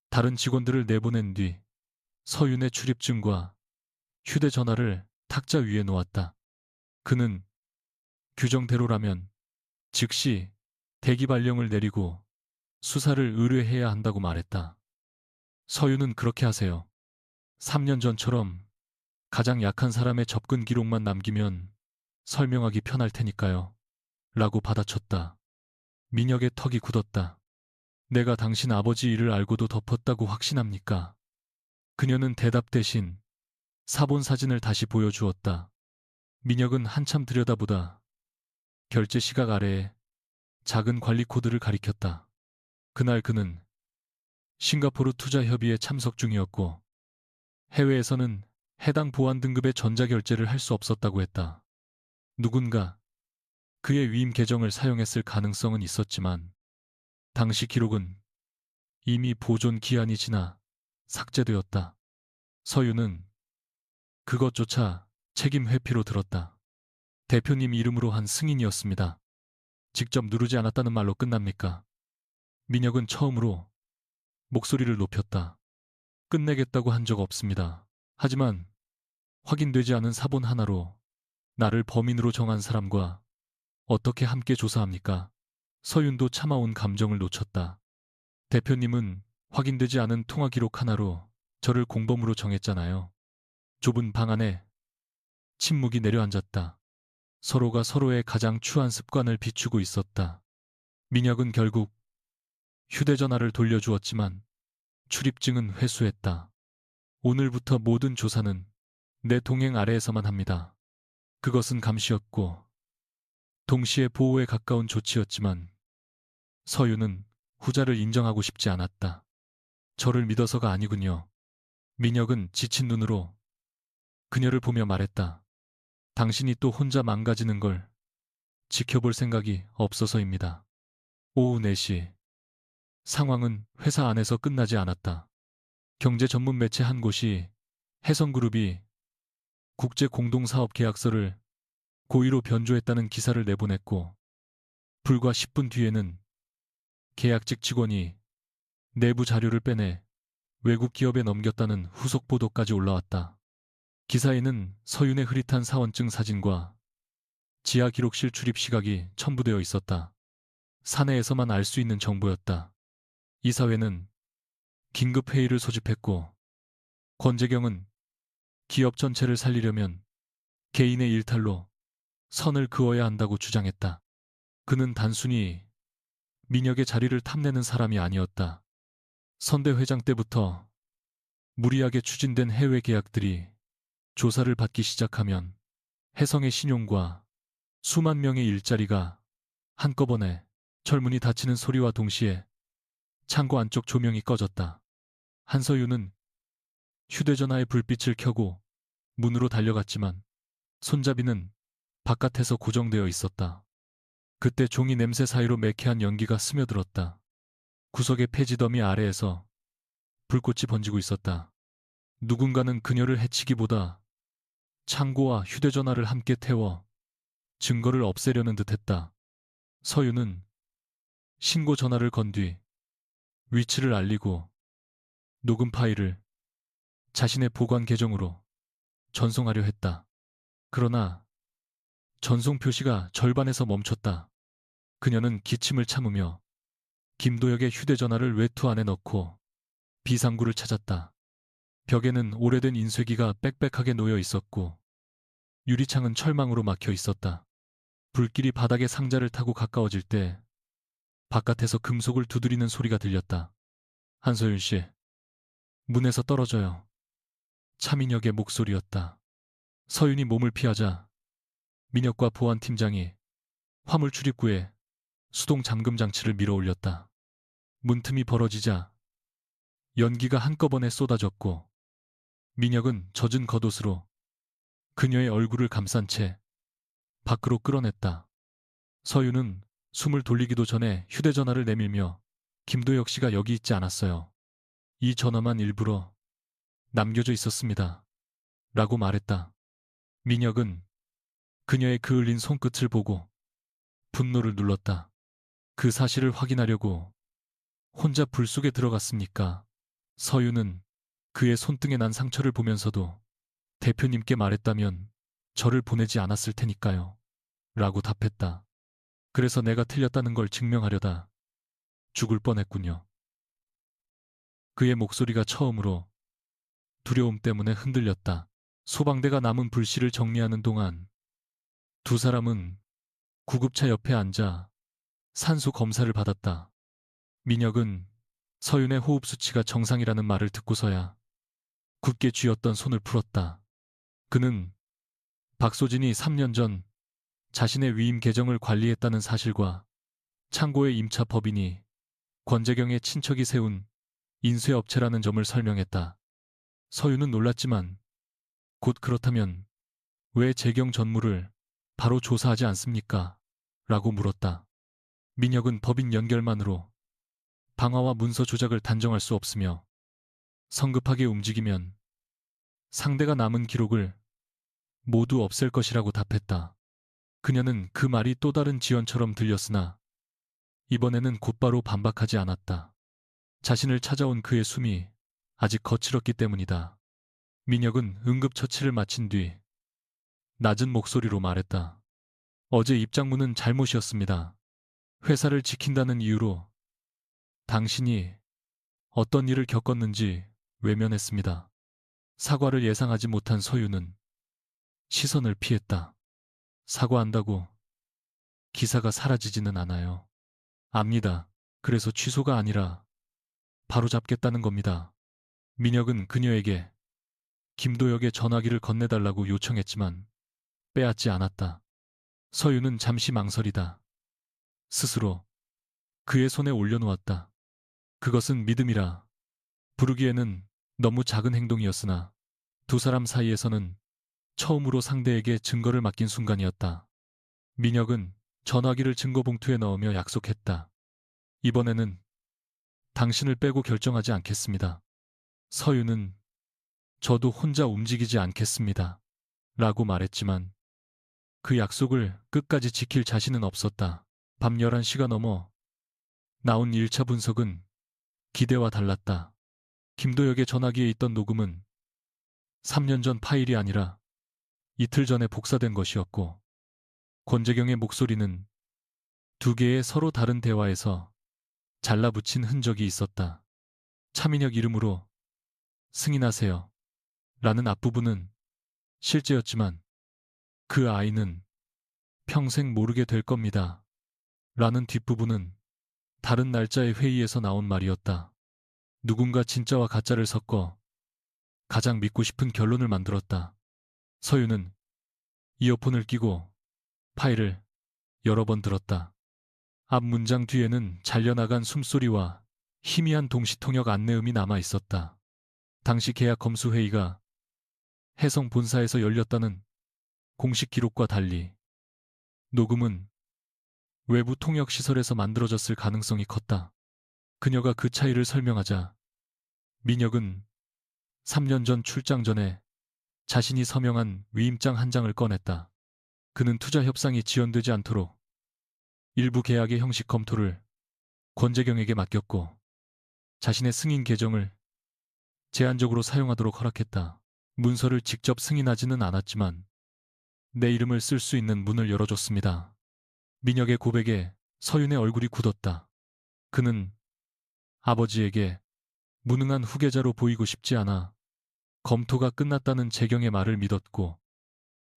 다른 직원들을 내보낸 뒤 서윤의 출입증과 휴대전화를 탁자 위에 놓았다. 그는 규정대로라면 즉시 대기 발령을 내리고 수사를 의뢰해야 한다고 말했다. 서윤은 그렇게 하세요. 3년 전처럼 가장 약한 사람의 접근 기록만 남기면 설명하기 편할 테니까요. 라고 받아쳤다. 민혁의 턱이 굳었다. 내가 당신 아버지 일을 알고도 덮었다고 확신합니까? 그녀는 대답 대신 사본 사진을 다시 보여주었다. 민혁은 한참 들여다보다 결제 시각 아래에 작은 관리 코드를 가리켰다. 그날 그는 싱가포르 투자협의에 참석 중이었고 해외에서는 해당 보안 등급의 전자결제를 할 수 없었다고 했다. 누군가 그의 위임 계정을 사용했을 가능성은 있었지만 당시 기록은 이미 보존 기한이 지나 삭제되었다. 서윤은 그것조차 책임 회피로 들었다. 대표님 이름으로 한 승인이었습니다. 직접 누르지 않았다는 말로 끝납니까? 민혁은 처음으로 목소리를 높였다. 끝내겠다고 한 적 없습니다. 하지만 확인되지 않은 사본 하나로 나를 범인으로 정한 사람과 어떻게 함께 조사합니까? 서윤도 참아온 감정을 놓쳤다. 대표님은 확인되지 않은 통화 기록 하나로 저를 공범으로 정했잖아요. 좁은 방 안에 침묵이 내려앉았다. 서로가 서로의 가장 추한 습관을 비추고 있었다. 민혁은 결국 휴대전화를 돌려주었지만 출입증은 회수했다. 오늘부터 모든 조사는 내 동행 아래에서만 합니다. 그것은 감시였고 동시에 보호에 가까운 조치였지만 서윤은 후자를 인정하고 싶지 않았다. 저를 믿어서가 아니군요. 민혁은 지친 눈으로 그녀를 보며 말했다. 당신이 또 혼자 망가지는 걸 지켜볼 생각이 없어서입니다. 오후 4시. 상황은 회사 안에서 끝나지 않았다. 경제 전문 매체 한 곳이 해성그룹이 국제 공동사업 계약서를 고의로 변조했다는 기사를 내보냈고 불과 10분 뒤에는 계약직 직원이 내부 자료를 빼내 외국 기업에 넘겼다는 후속 보도까지 올라왔다. 기사에는 서윤의 흐릿한 사원증 사진과 지하 기록실 출입 시각이 첨부되어 있었다. 사내에서만 알 수 있는 정보였다. 이사회는 긴급 회의를 소집했고 권재경은 기업 전체를 살리려면 개인의 일탈로 선을 그어야 한다고 주장했다. 그는 단순히 민혁의 자리를 탐내는 사람이 아니었다. 선대 회장 때부터 무리하게 추진된 해외 계약들이 조사를 받기 시작하면 혜성의 신용과 수만 명의 일자리가 한꺼번에 철문이 닫히는 소리와 동시에 창고 안쪽 조명이 꺼졌다. 한서윤은 휴대전화의 불빛을 켜고 문으로 달려갔지만 손잡이는 바깥에서 고정되어 있었다. 그때 종이 냄새 사이로 매캐한 연기가 스며들었다. 구석의 폐지 더미 아래에서 불꽃이 번지고 있었다. 누군가는 그녀를 해치기보다 창고와 휴대전화를 함께 태워 증거를 없애려는 듯했다. 서윤은 신고 전화를 건 뒤 위치를 알리고 녹음 파일을 자신의 보관 계정으로 전송하려 했다. 그러나 전송 표시가 절반에서 멈췄다. 그녀는 기침을 참으며 김도혁의 휴대전화를 외투 안에 넣고 비상구를 찾았다. 벽에는 오래된 인쇄기가 빽빽하게 놓여 있었고 유리창은 철망으로 막혀 있었다. 불길이 바닥의 상자를 타고 가까워질 때 바깥에서 금속을 두드리는 소리가 들렸다. 한서윤 씨, 문에서 떨어져요. 차민혁의 목소리였다. 서윤이 몸을 피하자 민혁과 보안팀장이 화물 출입구에 수동 잠금 장치를 밀어 올렸다. 문틈이 벌어지자 연기가 한꺼번에 쏟아졌고 민혁은 젖은 겉옷으로 그녀의 얼굴을 감싼 채 밖으로 끌어냈다. 서윤은 숨을 돌리기도 전에 휴대전화를 내밀며 김도혁 씨가 여기 있지 않았어요. 이 전화만 일부러 남겨져 있었습니다. 라고 말했다. 민혁은 그녀의 그을린 손끝을 보고 분노를 눌렀다. 그 사실을 확인하려고 혼자 불 속에 들어갔습니까? 서윤은 그의 손등에 난 상처를 보면서도 대표님께 말했다면 저를 보내지 않았을 테니까요. 라고 답했다. 그래서 내가 틀렸다는 걸 증명하려다 죽을 뻔했군요. 그의 목소리가 처음으로 두려움 때문에 흔들렸다. 소방대가 남은 불씨를 정리하는 동안 두 사람은 구급차 옆에 앉아 산소 검사를 받았다. 민혁은 서윤의 호흡 수치가 정상이라는 말을 듣고서야 굳게 쥐었던 손을 풀었다. 그는 박소진이 3년 전 자신의 위임 계정을 관리했다는 사실과 창고의 임차 법인이 권재경의 친척이 세운 인쇄업체라는 점을 설명했다. 서윤은 놀랐지만 곧 그렇다면 왜 재경 전무를 바로 조사하지 않습니까? 라고 물었다. 민혁은 법인 연결만으로 방화와 문서 조작을 단정할 수 없으며 성급하게 움직이면 상대가 남은 기록을 모두 없앨 것이라고 답했다. 그녀는 그 말이 또 다른 지원처럼 들렸으나 이번에는 곧바로 반박하지 않았다. 자신을 찾아온 그의 숨이 아직 거칠었기 때문이다. 민혁은 응급처치를 마친 뒤 낮은 목소리로 말했다. 어제 입장문은 잘못이었습니다. 회사를 지킨다는 이유로 당신이 어떤 일을 겪었는지 외면했습니다. 사과를 예상하지 못한 서윤은 시선을 피했다. 사과한다고 기사가 사라지지는 않아요. 압니다. 그래서 취소가 아니라 바로 잡겠다는 겁니다. 민혁은 그녀에게 김도혁의 전화기를 건네달라고 요청했지만 빼앗지 않았다. 서윤은 잠시 망설이다. 스스로 그의 손에 올려놓았다. 그것은 믿음이라 부르기에는 너무 작은 행동이었으나 두 사람 사이에서는 처음으로 상대에게 증거를 맡긴 순간이었다. 민혁은 전화기를 증거봉투에 넣으며 약속했다. 이번에는 당신을 빼고 결정하지 않겠습니다. 서윤은 저도 혼자 움직이지 않겠습니다. 라고 말했지만 그 약속을 끝까지 지킬 자신은 없었다. 밤 11시가 넘어 나온 1차 분석은 기대와 달랐다. 김도혁의 전화기에 있던 녹음은 3년 전 파일이 아니라 이틀 전에 복사된 것이었고 권재경의 목소리는 두 개의 서로 다른 대화에서 잘라붙인 흔적이 있었다. 차민혁 이름으로 승인하세요. 라는 앞부분은 실제였지만 그 아이는 평생 모르게 될 겁니다. 라는 뒷부분은 다른 날짜의 회의에서 나온 말이었다. 누군가 진짜와 가짜를 섞어 가장 믿고 싶은 결론을 만들었다. 서윤은 이어폰을 끼고 파일을 여러 번 들었다. 앞 문장 뒤에는 잘려나간 숨소리와 희미한 동시통역 안내음이 남아 있었다. 당시 계약 검수 회의가 해성 본사에서 열렸다는 공식 기록과 달리 녹음은 외부 통역 시설에서 만들어졌을 가능성이 컸다. 그녀가 그 차이를 설명하자 민혁은 3년 전 출장 전에 자신이 서명한 위임장 한 장을 꺼냈다. 그는 투자 협상이 지연되지 않도록 일부 계약의 형식 검토를 권재경에게 맡겼고 자신의 승인 계정을 제한적으로 사용하도록 허락했다. 문서를 직접 승인하지는 않았지만 내 이름을 쓸 수 있는 문을 열어줬습니다. 민혁의 고백에 서윤의 얼굴이 굳었다. 그는 아버지에게 무능한 후계자로 보이고 싶지 않아 검토가 끝났다는 재경의 말을 믿었고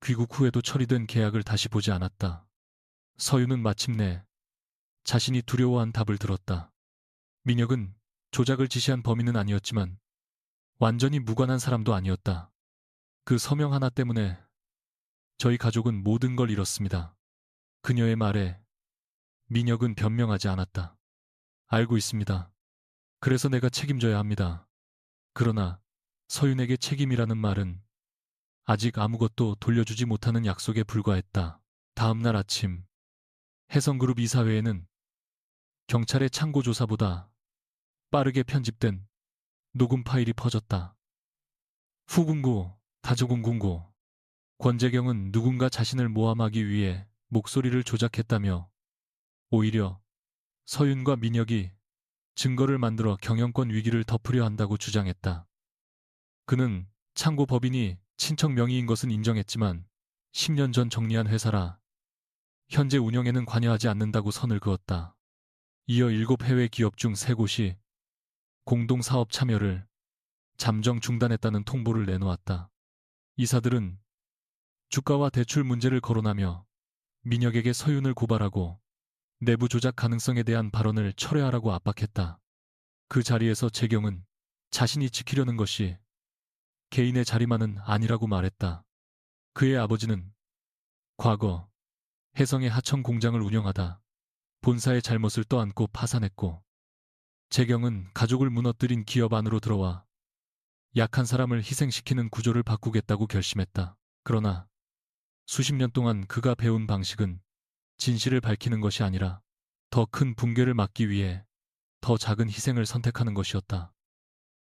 귀국 후에도 처리된 계약을 다시 보지 않았다. 서윤은 마침내 자신이 두려워한 답을 들었다. 민혁은 조작을 지시한 범인은 아니었지만 완전히 무관한 사람도 아니었다. 그 서명 하나 때문에 저희 가족은 모든 걸 잃었습니다. 그녀의 말에 민혁은 변명하지 않았다. 알고 있습니다. 그래서 내가 책임져야 합니다. 그러나 서윤에게 책임이라는 말은 아직 아무것도 돌려주지 못하는 약속에 불과했다. 다음 날 아침 해성그룹 이사회에는 경찰의 창고 조사보다 빠르게 편집된 녹음 파일이 퍼졌다. 후궁고, 다조궁궁고. 권재경은 누군가 자신을 모함하기 위해 목소리를 조작했다며 오히려 서윤과 민혁이 증거를 만들어 경영권 위기를 덮으려 한다고 주장했다. 그는 창고 법인이 친척 명의인 것은 인정했지만 10년 전 정리한 회사라 현재 운영에는 관여하지 않는다고 선을 그었다. 이어 7해외 기업 중 3곳이 공동사업 참여를 잠정 중단했다는 통보를 내놓았다. 이사들은 주가와 대출 문제를 거론하며 민혁에게 서윤을 고발하고 내부 조작 가능성에 대한 발언을 철회하라고 압박했다. 그 자리에서 재경은 자신이 지키려는 것이 개인의 자리만은 아니라고 말했다. 그의 아버지는 과거 해성의 하청 공장을 운영하다 본사의 잘못을 떠안고 파산했고 재경은 가족을 무너뜨린 기업 안으로 들어와 약한 사람을 희생시키는 구조를 바꾸겠다고 결심했다. 그러나 수십 년 동안 그가 배운 방식은 진실을 밝히는 것이 아니라 더 큰 붕괴를 막기 위해 더 작은 희생을 선택하는 것이었다.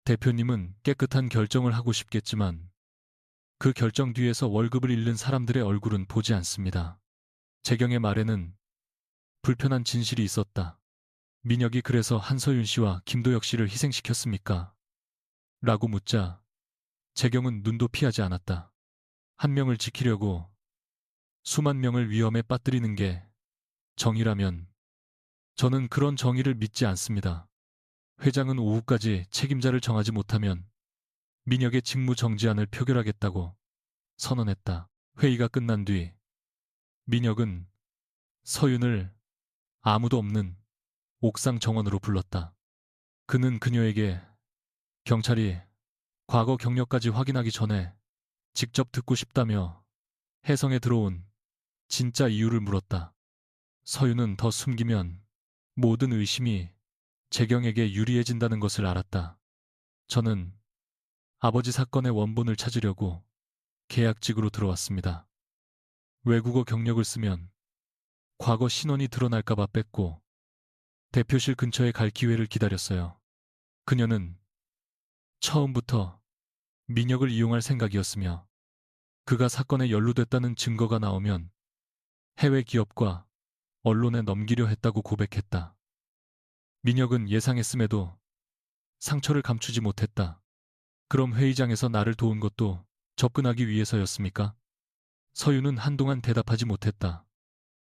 대표님은 깨끗한 결정을 하고 싶겠지만 그 결정 뒤에서 월급을 잃는 사람들의 얼굴은 보지 않습니다. 재경의 말에는 불편한 진실이 있었다. 민혁이 그래서 한서윤 씨와 김도혁 씨를 희생시켰습니까? 라고 묻자 재경은 눈도 피하지 않았다. 한 명을 지키려고 수만 명을 위험에 빠뜨리는 게 정의라면 저는 그런 정의를 믿지 않습니다. 회장은 오후까지 책임자를 정하지 못하면 민혁의 직무 정지안을 표결하겠다고 선언했다. 회의가 끝난 뒤 민혁은 서윤을 아무도 없는 옥상 정원으로 불렀다. 그는 그녀에게 경찰이 과거 경력까지 확인하기 전에 직접 듣고 싶다며 해성에 들어온 진짜 이유를 물었다. 서윤은 더 숨기면 모든 의심이 재경에게 유리해진다는 것을 알았다. 저는 아버지 사건의 원본을 찾으려고 계약직으로 들어왔습니다. 외국어 경력을 쓰면 과거 신원이 드러날까봐 뺐고 대표실 근처에 갈 기회를 기다렸어요. 그녀는 처음부터 민혁을 이용할 생각이었으며 그가 사건에 연루됐다는 증거가 나오면 해외 기업과 언론에 넘기려 했다고 고백했다. 민혁은 예상했음에도 상처를 감추지 못했다. 그럼 회의장에서 나를 도운 것도 접근하기 위해서였습니까? 서윤은 한동안 대답하지 못했다.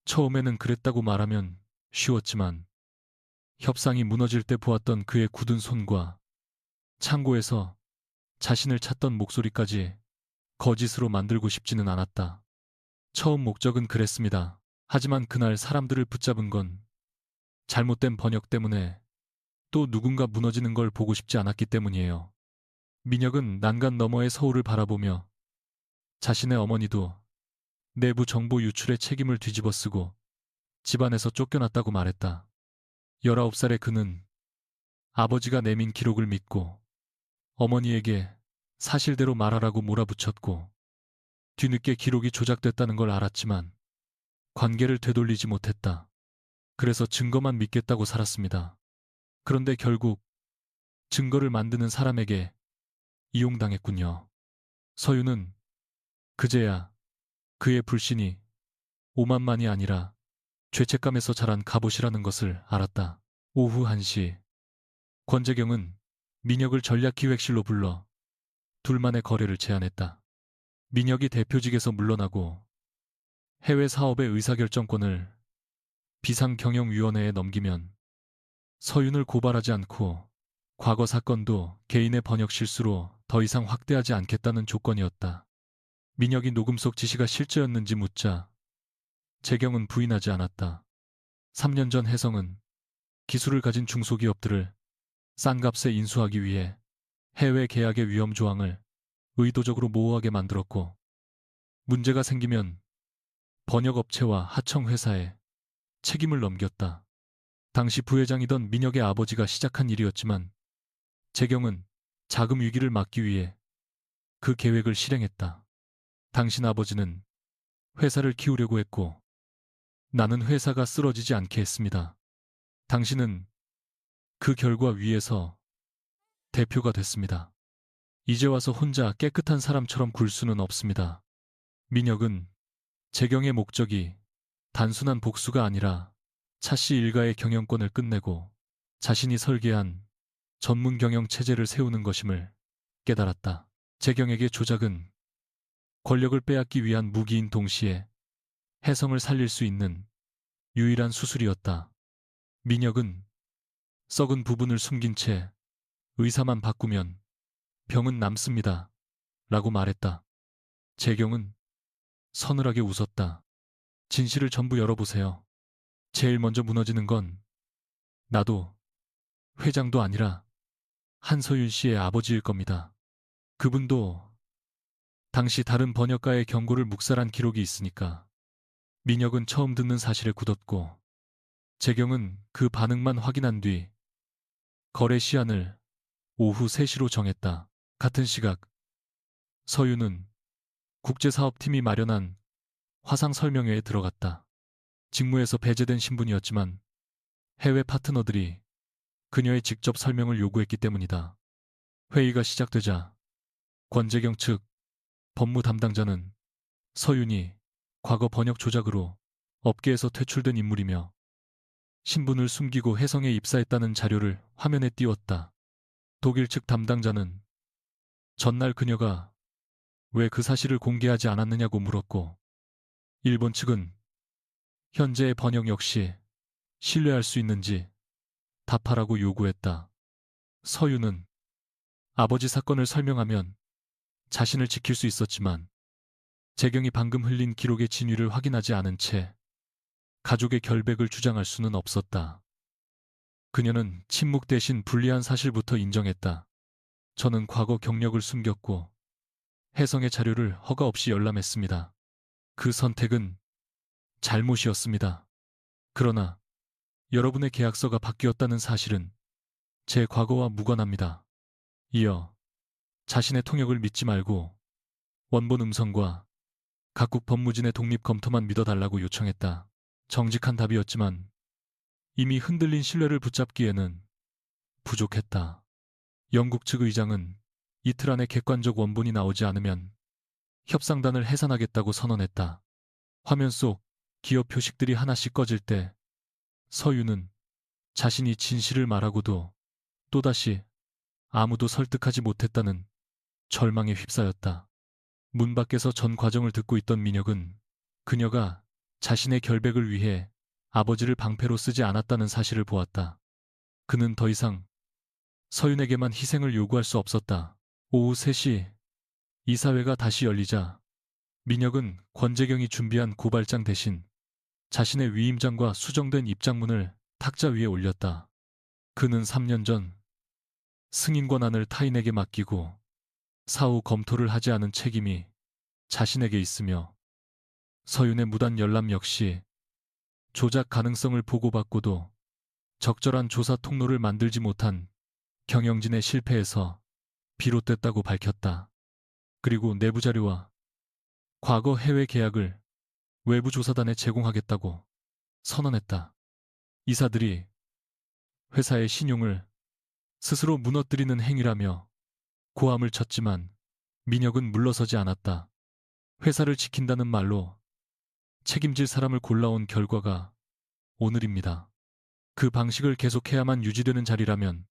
처음에는 그랬다고 말하면 쉬웠지만 협상이 무너질 때 보았던 그의 굳은 손과 창고에서 자신을 찾던 목소리까지 거짓으로 만들고 싶지는 않았다. 처음 목적은 그랬습니다. 하지만 그날 사람들을 붙잡은 건 잘못된 번역 때문에, 또 누군가 무너지는 걸 보고 싶지 않았기 때문이에요. 민혁은 난간 너머의 서울을 바라보며 자신의 어머니도 내부 정보 유출의 책임을 뒤집어쓰고 집안에서 쫓겨났다고 말했다. 19살의 그는 아버지가 내민 기록을 믿고 어머니에게 사실대로 말하라고 몰아붙였고, 뒤늦게 기록이 조작됐다는 걸 알았지만 관계를 되돌리지 못했다. 그래서 증거만 믿겠다고 살았습니다. 그런데 결국 증거를 만드는 사람에게 이용당했군요. 서유는 그제야 그의 불신이 오만만이 아니라 죄책감에서 자란 갑옷이라는 것을 알았다. 오후 1시, 권재경은 민혁을 전략기획실로 불러 둘만의 거래를 제안했다. 민혁이 대표직에서 물러나고 해외 사업의 의사결정권을 비상경영위원회에 넘기면 서윤을 고발하지 않고 과거 사건도 개인의 번역 실수로 더 이상 확대하지 않겠다는 조건이었다. 민혁이 녹음 속 지시가 실제였는지 묻자 재경은 부인하지 않았다. 3년 전 혜성은 기술을 가진 중소기업들을 싼 값에 인수하기 위해 해외 계약의 위험 조항을 의도적으로 모호하게 만들었고, 문제가 생기면 번역업체와 하청회사에 책임을 넘겼다. 당시 부회장이던 민혁의 아버지가 시작한 일이었지만 재경은 자금 위기를 막기 위해 그 계획을 실행했다. 당신 아버지는 회사를 키우려고 했고 나는 회사가 쓰러지지 않게 했습니다. 당신은 그 결과 위에서 대표가 됐습니다. 이제 와서 혼자 깨끗한 사람처럼 굴 수는 없습니다. 민혁은 재경의 목적이 단순한 복수가 아니라 차씨 일가의 경영권을 끝내고 자신이 설계한 전문 경영 체제를 세우는 것임을 깨달았다. 재경에게 조작은 권력을 빼앗기 위한 무기인 동시에 혜성을 살릴 수 있는 유일한 수술이었다. 민혁은 썩은 부분을 숨긴 채 의사만 바꾸면 병은 남습니다. 라고 말했다. 재경은 서늘하게 웃었다. 진실을 전부 열어보세요. 제일 먼저 무너지는 건 나도 회장도 아니라 한서윤 씨의 아버지일 겁니다. 그분도 당시 다른 번역가의 경고를 묵살한 기록이 있으니까. 민혁은 처음 듣는 사실에 굳었고 재경은 그 반응만 확인한 뒤 거래 시한을 오후 3시로 정했다. 같은 시각 서윤은 국제사업팀이 마련한 화상 설명회에 들어갔다. 직무에서 배제된 신분이었지만 해외 파트너들이 그녀의 직접 설명을 요구했기 때문이다. 회의가 시작되자 권재경 측 법무 담당자는 서윤이 과거 번역 조작으로 업계에서 퇴출된 인물이며 신분을 숨기고 혜성에 입사했다는 자료를 화면에 띄웠다. 독일 측 담당자는 전날 그녀가 왜 그 사실을 공개하지 않았느냐고 물었고, 일본 측은 현재의 번역 역시 신뢰할 수 있는지 답하라고 요구했다. 서윤은 아버지 사건을 설명하면 자신을 지킬 수 있었지만 재경이 방금 흘린 기록의 진위를 확인하지 않은 채 가족의 결백을 주장할 수는 없었다. 그녀는 침묵 대신 불리한 사실부터 인정했다. 저는 과거 경력을 숨겼고 혜성의 자료를 허가 없이 열람했습니다. 그 선택은 잘못이었습니다. 그러나 여러분의 계약서가 바뀌었다는 사실은 제 과거와 무관합니다. 이어 자신의 통역을 믿지 말고 원본 음성과 각국 법무진의 독립 검토만 믿어달라고 요청했다. 정직한 답이었지만 이미 흔들린 신뢰를 붙잡기에는 부족했다. 영국 측 의장은 이틀 안에 객관적 원본이 나오지 않으면 협상단을 해산하겠다고 선언했다. 화면 속 기업 표식들이 하나씩 꺼질 때 서윤은 자신이 진실을 말하고도 또다시 아무도 설득하지 못했다는 절망에 휩싸였다. 문 밖에서 전 과정을 듣고 있던 민혁은 그녀가 자신의 결백을 위해 아버지를 방패로 쓰지 않았다는 사실을 보았다. 그는 더 이상 서윤에게만 희생을 요구할 수 없었다. 오후 3시 이사회가 다시 열리자 민혁은 권재경이 준비한 고발장 대신 자신의 위임장과 수정된 입장문을 탁자 위에 올렸다. 그는 3년 전 승인 권한을 타인에게 맡기고 사후 검토를 하지 않은 책임이 자신에게 있으며 서윤의 무단 열람 역시 조작 가능성을 보고받고도 적절한 조사 통로를 만들지 못한 경영진의 실패에서 비롯됐다고 밝혔다. 그리고 내부 자료와 과거 해외 계약을 외부 조사단에 제공하겠다고 선언했다. 이사들이 회사의 신용을 스스로 무너뜨리는 행위라며 고함을 쳤지만 민혁은 물러서지 않았다. 회사를 지킨다는 말로 책임질 사람을 골라온 결과가 오늘입니다. 그 방식을 계속해야만 유지되는 자리라면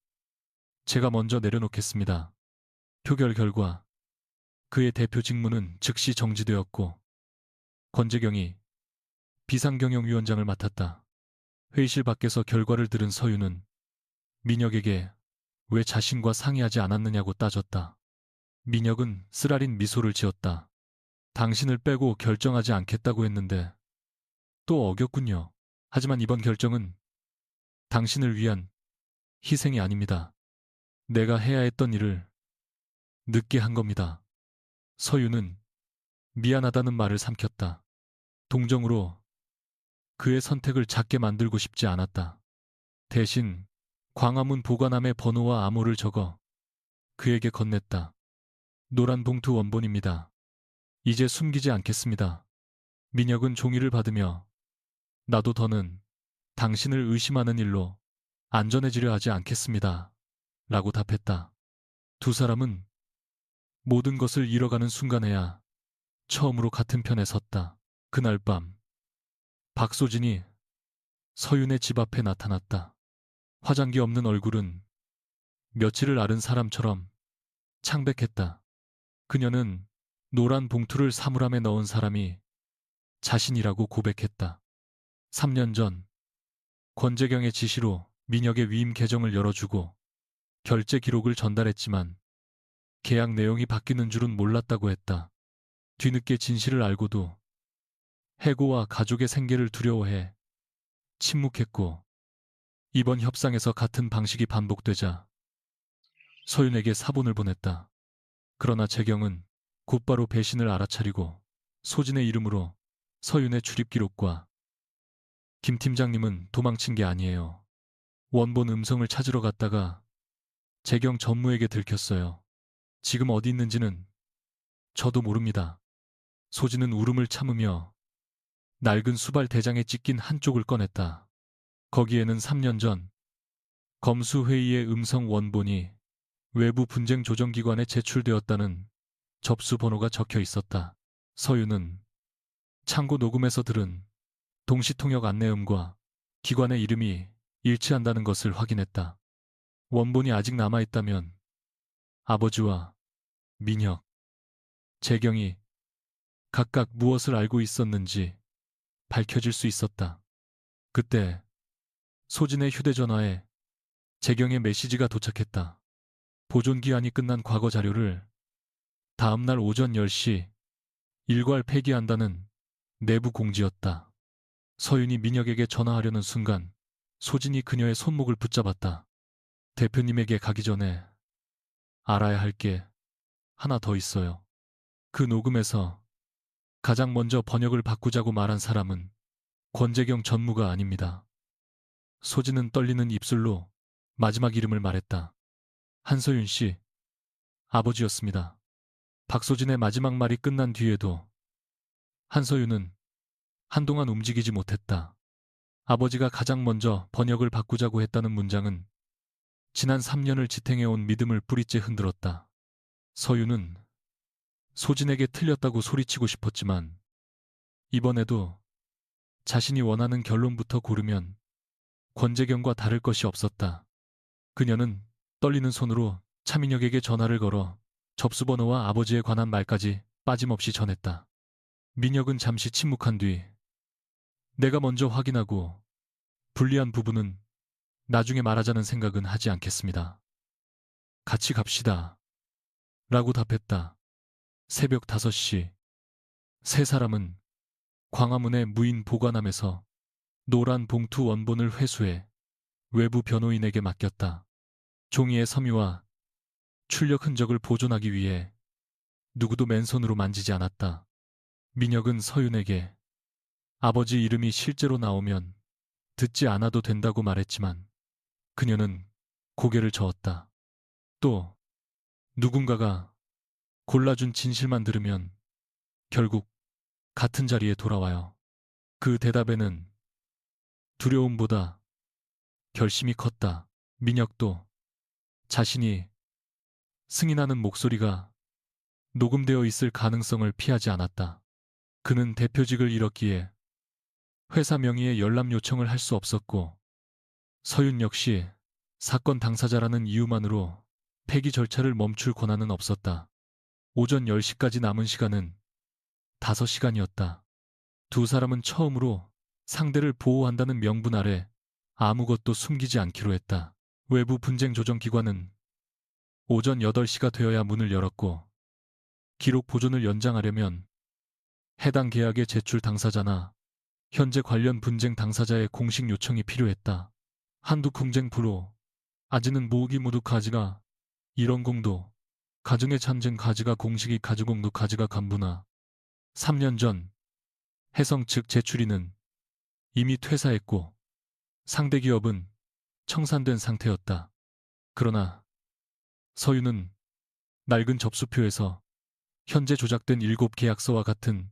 제가 먼저 내려놓겠습니다. 표결 결과 그의 대표 직무는 즉시 정지되었고 권재경이 비상경영위원장을 맡았다. 회의실 밖에서 결과를 들은 서윤은 민혁에게 왜 자신과 상의하지 않았느냐고 따졌다. 민혁은 쓰라린 미소를 지었다. 당신을 빼고 결정하지 않겠다고 했는데 또 어겼군요. 하지만 이번 결정은 당신을 위한 희생이 아닙니다. 내가 해야 했던 일을 늦게 한 겁니다. 서윤은 미안하다는 말을 삼켰다. 동정으로 그의 선택을 작게 만들고 싶지 않았다. 대신 광화문 보관함의 번호와 암호를 적어 그에게 건넸다. 노란 봉투 원본입니다. 이제 숨기지 않겠습니다. 민혁은 종이를 받으며 나도 더는 당신을 의심하는 일로 안전해지려 하지 않겠습니다. 라고 답했다. 두 사람은 모든 것을 잃어가는 순간에야 처음으로 같은 편에 섰다. 그날 밤 박소진이 서윤의 집 앞에 나타났다. 화장기 없는 얼굴은 며칠을 앓은 사람처럼 창백했다. 그녀는 노란 봉투를 사물함에 넣은 사람이 자신이라고 고백했다. 3년 전 권재경의 지시로 민혁의 위임 계정을 열어주고 결제 기록을 전달했지만 계약 내용이 바뀌는 줄은 몰랐다고 했다. 뒤늦게 진실을 알고도 해고와 가족의 생계를 두려워해 침묵했고 이번 협상에서 같은 방식이 반복되자 서윤에게 사본을 보냈다. 그러나 재경은 곧바로 배신을 알아차리고 소진의 이름으로 서윤의 출입 기록과 김 팀장님은 도망친 게 아니에요. 원본 음성을 찾으러 갔다가 재경 전무에게 들켰어요. 지금 어디 있는지는 저도 모릅니다. 소진은 울음을 참으며 낡은 수발 대장에 찢긴 한쪽을 꺼냈다. 거기에는 3년 전 검수회의의 음성 원본이 외부 분쟁 조정기관에 제출되었다는 접수 번호가 적혀 있었다. 서윤은 창고 녹음에서 들은 동시통역 안내음과 기관의 이름이 일치한다는 것을 확인했다. 원본이 아직 남아있다면 아버지와 민혁, 재경이 각각 무엇을 알고 있었는지 밝혀질 수 있었다. 그때 소진의 휴대전화에 재경의 메시지가 도착했다. 보존기한이 끝난 과거 자료를 다음날 오전 10시 일괄 폐기한다는 내부 공지였다. 서윤이 민혁에게 전화하려는 순간 소진이 그녀의 손목을 붙잡았다. 대표님에게 가기 전에 알아야 할 게 하나 더 있어요. 그 녹음에서 가장 먼저 번역을 바꾸자고 말한 사람은 권재경 전무가 아닙니다. 소진은 떨리는 입술로 마지막 이름을 말했다. 한서윤 씨, 아버지였습니다. 박소진의 마지막 말이 끝난 뒤에도 한서윤은 한동안 움직이지 못했다. 아버지가 가장 먼저 번역을 바꾸자고 했다는 문장은 지난 3년을 지탱해온 믿음을 뿌리째 흔들었다. 서윤은 소진에게 틀렸다고 소리치고 싶었지만 이번에도 자신이 원하는 결론부터 고르면 권재경과 다를 것이 없었다. 그녀는 떨리는 손으로 차민혁에게 전화를 걸어 접수번호와 아버지에 관한 말까지 빠짐없이 전했다. 민혁은 잠시 침묵한 뒤 내가 먼저 확인하고 불리한 부분은 나중에 말하자는 생각은 하지 않겠습니다. 같이 갑시다. 라고 답했다. 새벽 5시. 세 사람은 광화문의 무인 보관함에서 노란 봉투 원본을 회수해 외부 변호인에게 맡겼다. 종이의 섬유와 출력 흔적을 보존하기 위해 누구도 맨손으로 만지지 않았다. 민혁은 서윤에게 아버지 이름이 실제로 나오면 듣지 않아도 된다고 말했지만 그녀는 고개를 저었다. 또 누군가가 골라준 진실만 들으면 결국 같은 자리에 돌아와요. 그 대답에는 두려움보다 결심이 컸다. 민혁도 자신이 승인하는 목소리가 녹음되어 있을 가능성을 피하지 않았다. 그는 대표직을 잃었기에 회사 명의의 열람 요청을 할 수 없었고 서윤 역시 사건 당사자라는 이유만으로 폐기 절차를 멈출 권한은 없었다. 오전 10시까지 남은 시간은 5시간이었다. 두 사람은 처음으로 상대를 보호한다는 명분 아래 아무것도 숨기지 않기로 했다. 외부 분쟁 조정 기관은 오전 8시가 되어야 문을 열었고 기록 보존을 연장하려면 해당 계약의 제출 당사자나 현재 관련 분쟁 당사자의 공식 요청이 필요했다. 한두 궁쟁 프로 아지는 모으기 모두 가지가 이런 공도 가정의 참쟁 가지가 공식이 가주공도 가지가 간부나 3년 전 해성 측 제출인은 이미 퇴사했고 상대 기업은 청산된 상태였다. 그러나 서윤은 낡은 접수표에서 현재 조작된 7계약서와 같은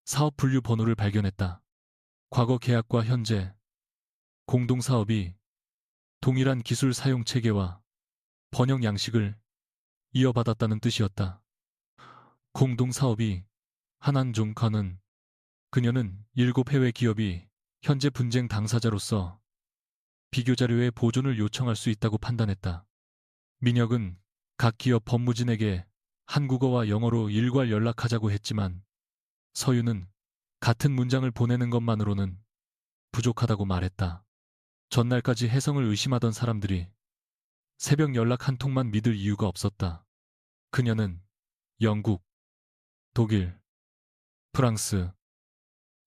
사업 분류 번호를 발견했다. 과거 계약과 현재 공동사업이 동일한 기술 사용 체계와 번역 양식을 이어받았다는 뜻이었다. 공동사업이 한한종카는 그녀는 7해외 기업이 현재 분쟁 당사자로서 비교자료의 보존을 요청할 수 있다고 판단했다. 민혁은 각 기업 법무진에게 한국어와 영어로 일괄 연락하자고 했지만 서윤은 같은 문장을 보내는 것만으로는 부족하다고 말했다. 전날까지 혜성을 의심하던 사람들이 새벽 연락 한 통만 믿을 이유가 없었다. 그녀는 영국, 독일, 프랑스,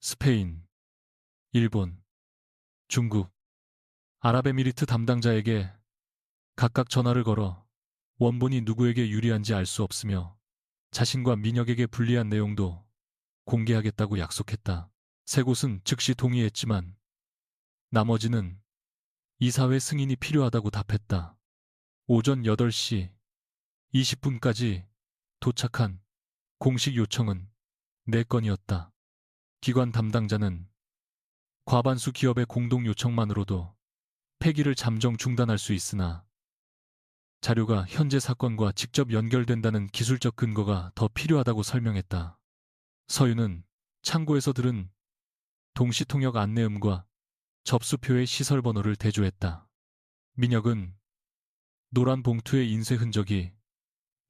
스페인, 일본, 중국, 아랍에미리트 담당자에게 각각 전화를 걸어 원본이 누구에게 유리한지 알 수 없으며 자신과 민혁에게 불리한 내용도 공개하겠다고 약속했다. 세 곳은 즉시 동의했지만 나머지는 이사회 승인이 필요하다고 답했다. 오전 8시 20분까지 도착한 공식 요청은 4건이었다. 기관 담당자는 과반수 기업의 공동 요청만으로도 폐기를 잠정 중단할 수 있으나 자료가 현재 사건과 직접 연결된다는 기술적 근거가 더 필요하다고 설명했다. 서윤은 창고에서 들은 동시통역 안내음과 접수표의 시설 번호를 대조했다. 민혁은 노란 봉투의 인쇄 흔적이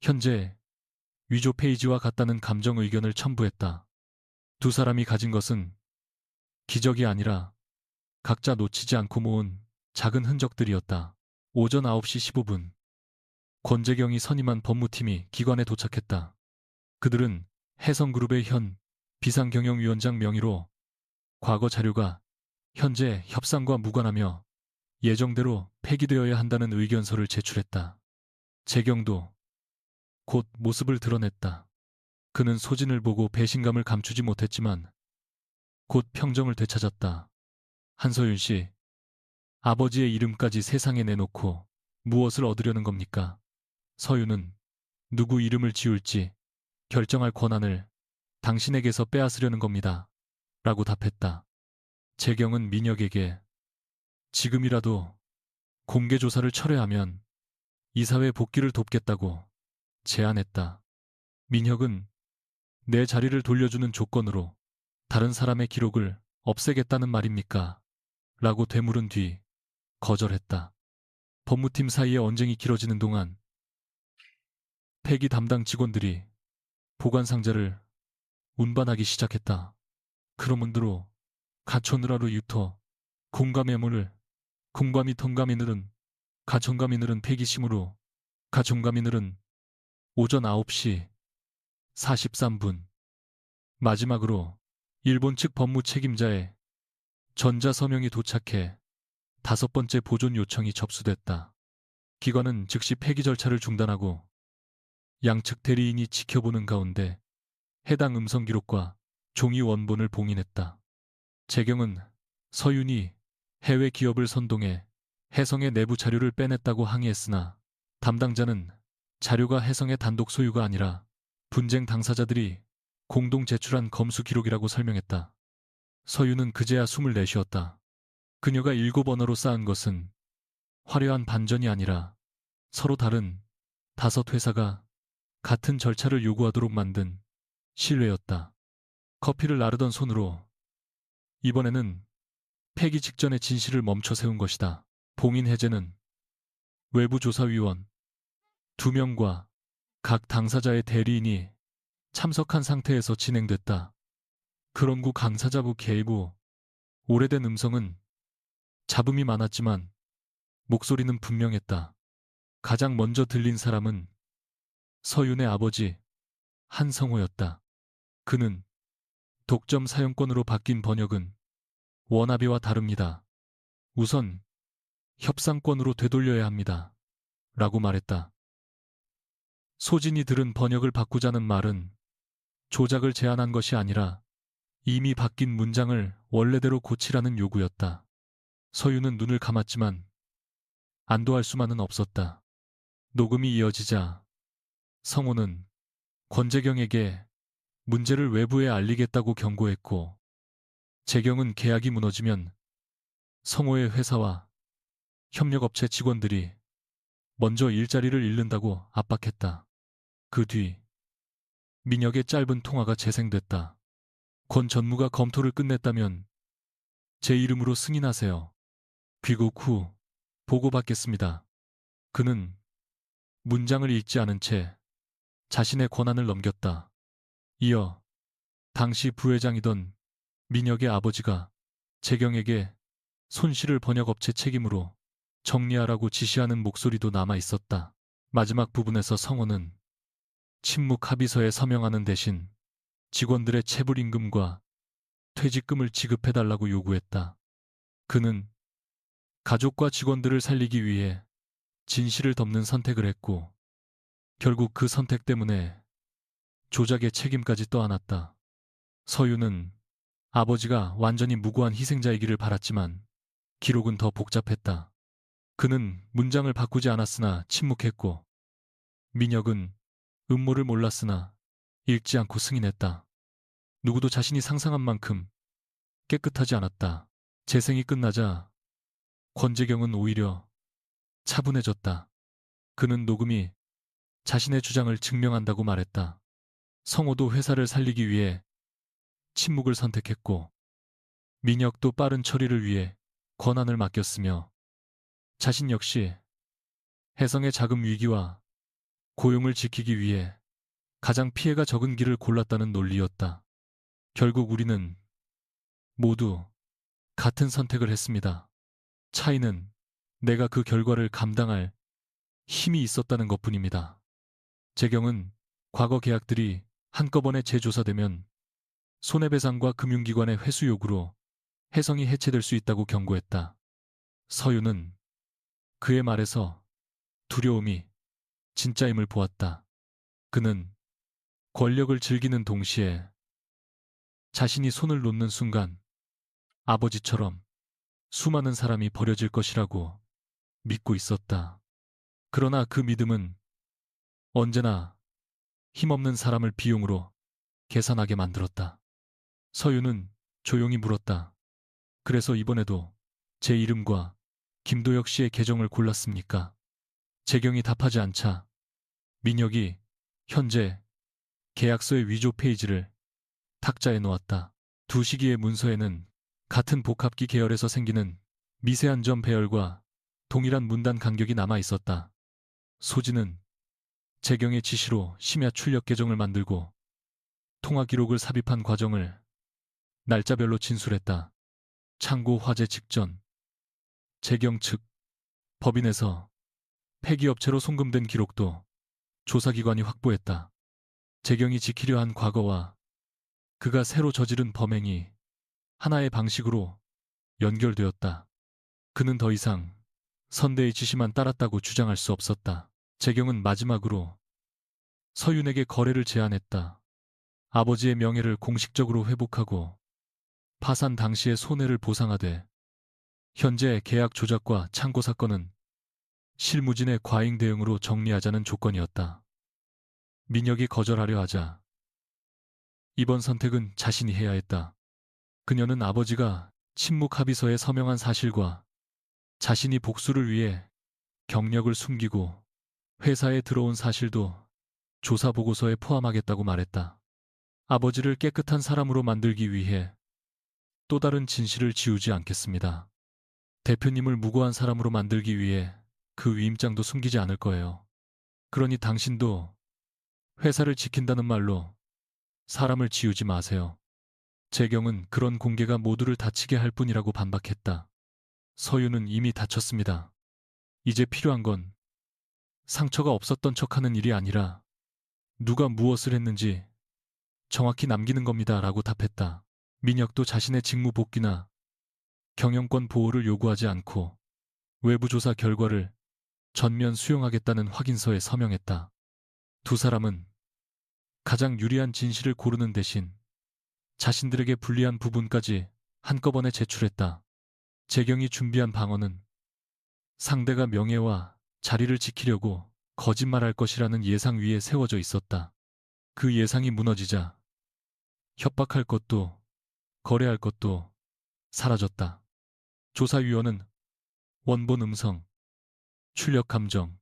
현재 위조 페이지와 같다는 감정 의견을 첨부했다. 두 사람이 가진 것은 기적이 아니라 각자 놓치지 않고 모은 작은 흔적들이었다. 오전 9시 15분 권재경이 선임한 법무팀이 기관에 도착했다. 그들은 해성그룹의 현 비상경영위원장 명의로 과거 자료가 현재 협상과 무관하며 예정대로 폐기되어야 한다는 의견서를 제출했다. 재경도 곧 모습을 드러냈다. 그는 소진을 보고 배신감을 감추지 못했지만 곧 평정을 되찾았다. 한서윤 씨, 아버지의 이름까지 세상에 내놓고 무엇을 얻으려는 겁니까? 서윤은 누구 이름을 지울지 결정할 권한을 당신에게서 빼앗으려는 겁니다. 라고 답했다. 재경은 민혁에게 지금이라도 공개조사를 철회하면 이사회 복귀를 돕겠다고 제안했다. 민혁은 내 자리를 돌려주는 조건으로 다른 사람의 기록을 없애겠다는 말입니까? 라고 되물은 뒤 거절했다. 법무팀 사이의 언쟁이 길어지는 동안 폐기 담당 직원들이 보관 상자를 운반하기 시작했다. 크로문드로 가초느라로 유토, 공감해물을, 공감이 통감이늘은, 가총감이늘은 폐기심으로, 가총감이늘은 오전 9시 43분. 마지막으로 일본 측 법무 책임자의 전자서명이 도착해 5번째 보존 요청이 접수됐다. 기관은 즉시 폐기 절차를 중단하고 양측 대리인이 지켜보는 가운데 해당 음성 기록과 종이 원본을 봉인했다. 재경은 서윤이 해외 기업을 선동해 해성의 내부 자료를 빼냈다고 항의했으나 담당자는 자료가 해성의 단독 소유가 아니라 분쟁 당사자들이 공동 제출한 검수 기록이라고 설명했다. 서윤은 그제야 숨을 내쉬었다. 그녀가 7언어로 쌓은 것은 화려한 반전이 아니라 서로 다른 5회사가 같은 절차를 요구하도록 만든 신뢰였다. 커피를 나르던 손으로 이번에는 폐기 직전의 진실을 멈춰 세운 것이다. 봉인 해제는 외부조사위원 2명과 각 당사자의 대리인이 참석한 상태에서 진행됐다. 크롬국 강사자부 개입 후 오래된 음성은 잡음이 많았지만 목소리는 분명했다. 가장 먼저 들린 사람은 서윤의 아버지 한성호였다. 그는 독점 사용권으로 바뀐 번역은 원아비와 다릅니다. 우선 협상권으로 되돌려야 합니다. 라고 말했다. 소진이 들은 번역을 바꾸자는 말은 조작을 제안한 것이 아니라 이미 바뀐 문장을 원래대로 고치라는 요구였다. 서윤은 눈을 감았지만 안도할 수만은 없었다. 녹음이 이어지자 성호는 권재경에게 문제를 외부에 알리겠다고 경고했고 재경은 계약이 무너지면 성호의 회사와 협력업체 직원들이 먼저 일자리를 잃는다고 압박했다. 그 뒤 민혁의 짧은 통화가 재생됐다. 권 전무가 검토를 끝냈다면 제 이름으로 승인하세요. 귀국 후 보고받겠습니다. 그는 문장을 읽지 않은 채 자신의 권한을 넘겼다. 이어 당시 부회장이던 민혁의 아버지가 재경에게 손실을 번역업체 책임으로 정리하라고 지시하는 목소리도 남아 있었다. 마지막 부분에서 성호는 침묵 합의서에 서명하는 대신 직원들의 체불임금과 퇴직금을 지급해달라고 요구했다. 그는 가족과 직원들을 살리기 위해 진실을 덮는 선택을 했고 결국 그 선택 때문에 조작의 책임까지 떠안았다. 서윤은 아버지가 완전히 무고한 희생자이기를 바랐지만 기록은 더 복잡했다. 그는 문장을 바꾸지 않았으나 침묵했고 민혁은 음모를 몰랐으나 읽지 않고 승인했다. 누구도 자신이 상상한 만큼 깨끗하지 않았다. 재생이 끝나자 권재경은 오히려 차분해졌다. 그는 녹음이 자신의 주장을 증명한다고 말했다. 성호도 회사를 살리기 위해 침묵을 선택했고 민혁도 빠른 처리를 위해 권한을 맡겼으며 자신 역시 해성의 자금 위기와 고용을 지키기 위해 가장 피해가 적은 길을 골랐다는 논리였다. 결국 우리는 모두 같은 선택을 했습니다. 차이는 내가 그 결과를 감당할 힘이 있었다는 것뿐입니다. 재경은 과거 계약들이 한꺼번에 재조사되면 손해배상과 금융기관의 회수 요구로 해성이 해체될 수 있다고 경고했다. 서윤은 그의 말에서 두려움이 진짜임을 보았다. 그는 권력을 즐기는 동시에 자신이 손을 놓는 순간 아버지처럼 수많은 사람이 버려질 것이라고 믿고 있었다. 그러나 그 믿음은 언제나 힘없는 사람을 비용으로 계산하게 만들었다. 서윤은 조용히 물었다. 그래서 이번에도 제 이름과 김도혁 씨의 계정을 골랐습니까? 재경이 답하지 않자 민혁이 현재 계약서의 위조 페이지를 탁자에 놓았다. 두 시기의 문서에는 같은 복합기 계열에서 생기는 미세한 점 배열과 동일한 문단 간격이 남아 있었다. 소진은 재경의 지시로 심야 출력 계정을 만들고 통화 기록을 삽입한 과정을 날짜별로 진술했다. 창고 화재 직전 재경 측 법인에서 폐기업체로 송금된 기록도 조사기관이 확보했다. 재경이 지키려 한 과거와 그가 새로 저지른 범행이 하나의 방식으로 연결되었다. 그는 더 이상 선대의 지시만 따랐다고 주장할 수 없었다. 재경은 마지막으로 서윤에게 거래를 제안했다. 아버지의 명예를 공식적으로 회복하고 파산 당시의 손해를 보상하되 현재 계약 조작과 창고 사건은 실무진의 과잉 대응으로 정리하자는 조건이었다. 민혁이 거절하려 하자 이번 선택은 자신이 해야 했다. 그녀는 아버지가 침묵 합의서에 서명한 사실과 자신이 복수를 위해 경력을 숨기고 회사에 들어온 사실도 조사 보고서에 포함하겠다고 말했다. 아버지를 깨끗한 사람으로 만들기 위해 또 다른 진실을 지우지 않겠습니다. 대표님을 무고한 사람으로 만들기 위해 그 위임장도 숨기지 않을 거예요. 그러니 당신도 회사를 지킨다는 말로 사람을 지우지 마세요. 재경은 그런 공개가 모두를 다치게 할 뿐이라고 반박했다. 서윤은 이미 다쳤습니다. 이제 필요한 건 상처가 없었던 척하는 일이 아니라 누가 무엇을 했는지 정확히 남기는 겁니다. 라고 답했다. 민혁도 자신의 직무 복귀나 경영권 보호를 요구하지 않고 외부 조사 결과를 전면 수용하겠다는 확인서에 서명했다. 두 사람은 가장 유리한 진실을 고르는 대신 자신들에게 불리한 부분까지 한꺼번에 제출했다. 재경이 준비한 방어는 상대가 명예와 자리를 지키려고 거짓말할 것이라는 예상 위에 세워져 있었다. 그 예상이 무너지자 협박할 것도 거래할 것도 사라졌다. 조사위원은 원본 음성, 출력 감정,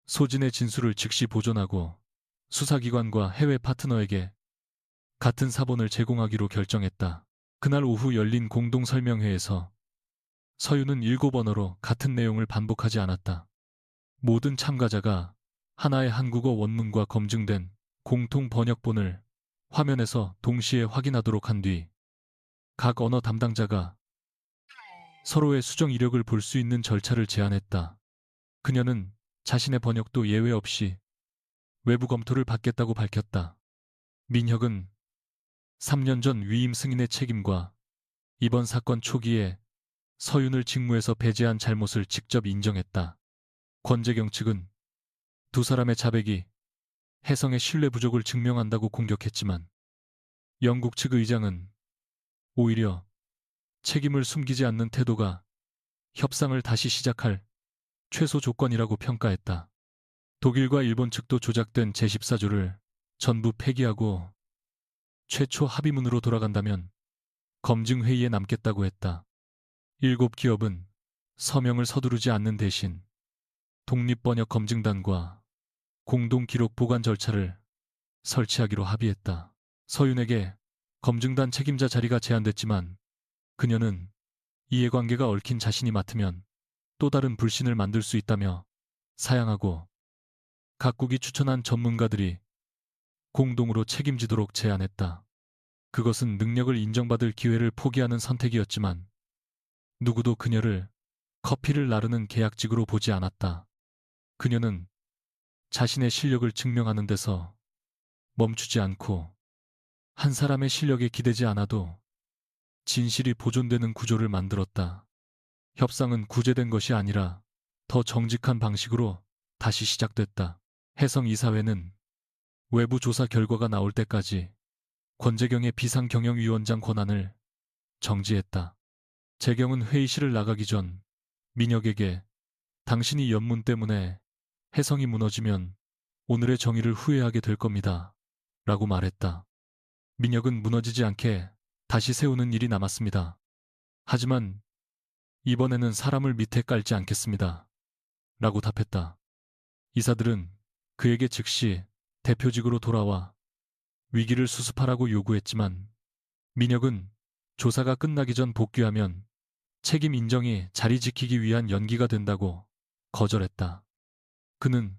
소진의 진술을 즉시 보존하고 수사기관과 해외 파트너에게 같은 사본을 제공하기로 결정했다. 그날 오후 열린 공동 설명회에서 서윤은 7언어로 같은 내용을 반복하지 않았다. 모든 참가자가 하나의 한국어 원문과 검증된 공통 번역본을 화면에서 동시에 확인하도록 한 뒤 각 언어 담당자가 서로의 수정 이력을 볼 수 있는 절차를 제안했다. 그녀는 자신의 번역도 예외 없이 외부 검토를 받겠다고 밝혔다. 민혁은 3년 전 위임 승인의 책임과 이번 사건 초기에 서윤을 직무에서 배제한 잘못을 직접 인정했다. 권재경 측은 두 사람의 자백이 혜성의 신뢰 부족을 증명한다고 공격했지만 영국 측 의장은 오히려 책임을 숨기지 않는 태도가 협상을 다시 시작할 최소 조건이라고 평가했다. 독일과 일본 측도 조작된 제14조를 전부 폐기하고 최초 합의문으로 돌아간다면 검증회의에 남겠다고 했다. 7기업은 서명을 서두르지 않는 대신 독립번역 검증단과 공동기록 보관 절차를 설치하기로 합의했다. 서윤에게 검증단 책임자 자리가 제안됐지만 그녀는 이해관계가 얽힌 자신이 맡으면 또 다른 불신을 만들 수 있다며 사양하고 각국이 추천한 전문가들이 공동으로 책임지도록 제안했다. 그것은 능력을 인정받을 기회를 포기하는 선택이었지만 누구도 그녀를 커피를 나르는 계약직으로 보지 않았다. 그녀는 자신의 실력을 증명하는 데서 멈추지 않고 한 사람의 실력에 기대지 않아도 진실이 보존되는 구조를 만들었다. 협상은 구제된 것이 아니라 더 정직한 방식으로 다시 시작됐다. 혜성 이사회는 외부 조사 결과가 나올 때까지 권재경의 비상경영위원장 권한을 정지했다. 재경은 회의실을 나가기 전 민혁에게 당신이 연문 때문에 혜성이 무너지면 오늘의 정의를 후회하게 될 겁니다. 라고 말했다. 민혁은 무너지지 않게 다시 세우는 일이 남았습니다. 하지만 이번에는 사람을 밑에 깔지 않겠습니다. 라고 답했다. 이사들은 그에게 즉시 대표직으로 돌아와 위기를 수습하라고 요구했지만 민혁은 조사가 끝나기 전 복귀하면 책임 인정이 자리 지키기 위한 연기가 된다고 거절했다. 그는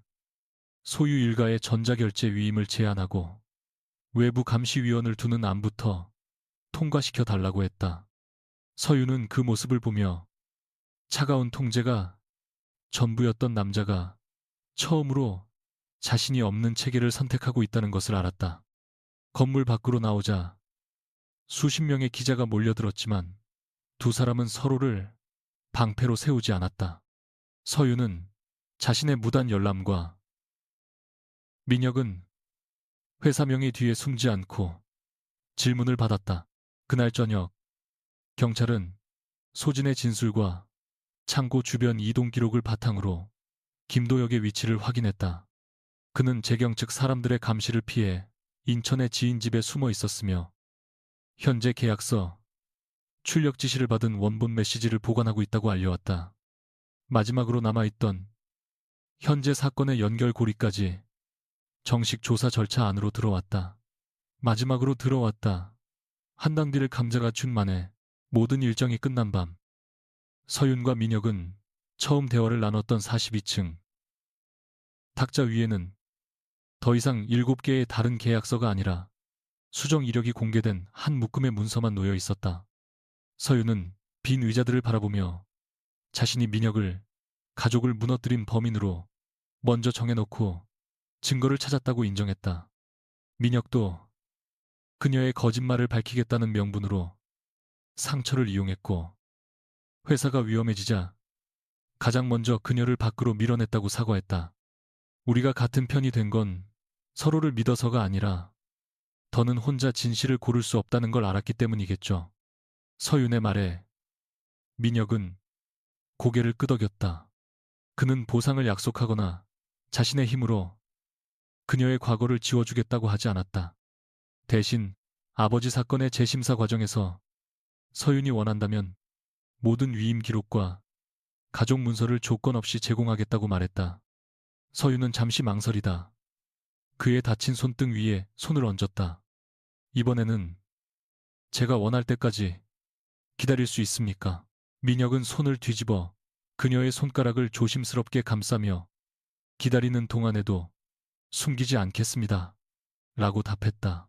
소유 일가의 전자결제 위임을 제안하고 외부 감시위원을 두는 안부터 통과시켜 달라고 했다. 서윤은 그 모습을 보며 차가운 통제가 전부였던 남자가 처음으로 자신이 없는 체계를 선택하고 있다는 것을 알았다. 건물 밖으로 나오자 수십 명의 기자가 몰려들었지만 두 사람은 서로를 방패로 세우지 않았다. 서윤은 자신의 무단 열람과 민혁은 회사 명의 뒤에 숨지 않고 질문을 받았다. 그날 저녁 경찰은 소진의 진술과 창고 주변 이동 기록을 바탕으로 김도혁의 위치를 확인했다. 그는 재경 측 사람들의 감시를 피해 인천의 지인 집에 숨어 있었으며 현재 계약서, 출력 지시를 받은 원본 메시지를 보관하고 있다고 알려왔다. 마지막으로 남아있던 현재 사건의 연결고리까지 정식 조사 절차 안으로 들어왔다. 마지막으로 들어왔다. 한당 뒤를 감자가 준 만에 모든 일정이 끝난 밤 서윤과 민혁은 처음 대화를 나눴던 42층 탁자 위에는 더 이상 7개의 다른 계약서가 아니라 수정 이력이 공개된 한 묶음의 문서만 놓여 있었다. 서윤은 빈 의자들을 바라보며 자신이 민혁을 가족을 무너뜨린 범인으로 먼저 정해놓고 증거를 찾았다고 인정했다. 민혁도 그녀의 거짓말을 밝히겠다는 명분으로 상처를 이용했고 회사가 위험해지자 가장 먼저 그녀를 밖으로 밀어냈다고 사과했다. 우리가 같은 편이 된 건 서로를 믿어서가 아니라 더는 혼자 진실을 고를 수 없다는 걸 알았기 때문이겠죠. 서윤의 말에 민혁은 고개를 끄덕였다. 그는 보상을 약속하거나 자신의 힘으로 그녀의 과거를 지워주겠다고 하지 않았다. 대신 아버지 사건의 재심사 과정에서 서윤이 원한다면 모든 위임 기록과 가족 문서를 조건 없이 제공하겠다고 말했다. 서윤은 잠시 망설이다. 그의 다친 손등 위에 손을 얹었다. 이번에는 제가 원할 때까지 기다릴 수 있습니까? 민혁은 손을 뒤집어 그녀의 손가락을 조심스럽게 감싸며 기다리는 동안에도 숨기지 않겠습니다. 라고 답했다.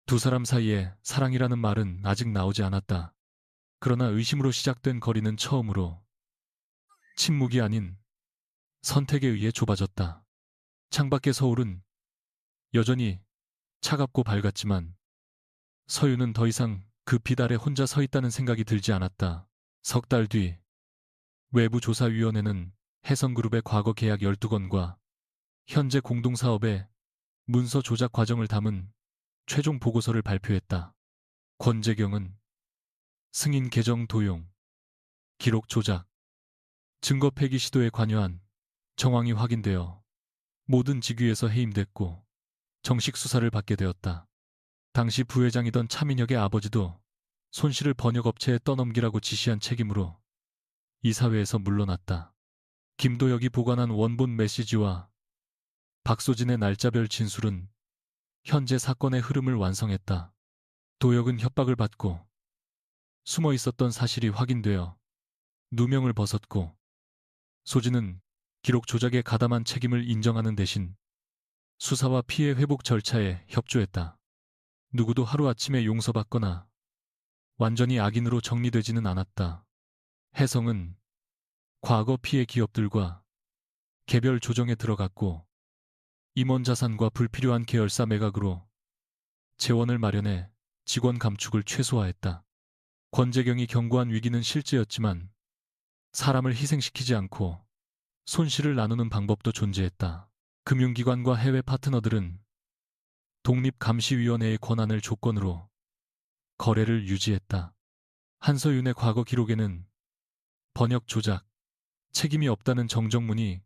두 사람 사이에 사랑이라는 말은 아직 나오지 않았다. 그러나 의심으로 시작된 거리는 처음으로 침묵이 아닌 선택에 의해 좁아졌다. 창밖의 서울은 여전히 차갑고 밝았지만 서윤은 더 이상 그 빛 아래 혼자 서 있다는 생각이 들지 않았다. 석 달 뒤 외부조사위원회는 해성그룹의 과거 계약 12건과 현재 공동사업의 문서 조작 과정을 담은 최종 보고서를 발표했다. 권재경은 승인 계정 도용, 기록 조작, 증거 폐기 시도에 관여한 정황이 확인되어 모든 직위에서 해임됐고 정식 수사를 받게 되었다. 당시 부회장이던 차민혁의 아버지도 손실을 번역업체에 떠넘기라고 지시한 책임으로 이사회에서 물러났다. 김도혁이 보관한 원본 메시지와 박소진의 날짜별 진술은 현재 사건의 흐름을 완성했다. 도혁은 협박을 받고 숨어 있었던 사실이 확인되어 누명을 벗었고 소진은 기록 조작에 가담한 책임을 인정하는 대신 수사와 피해 회복 절차에 협조했다. 누구도 하루아침에 용서받거나 완전히 악인으로 정리되지는 않았다. 해성은 과거 피해 기업들과 개별 조정에 들어갔고 임원 자산과 불필요한 계열사 매각으로 재원을 마련해 직원 감축을 최소화했다. 권재경이 경고한 위기는 실제였지만 사람을 희생시키지 않고 손실을 나누는 방법도 존재했다. 금융기관과 해외 파트너들은 독립감시위원회의 권한을 조건으로 거래를 유지했다. 한서윤의 과거 기록에는 번역 조작, 책임이 없다는 정정문이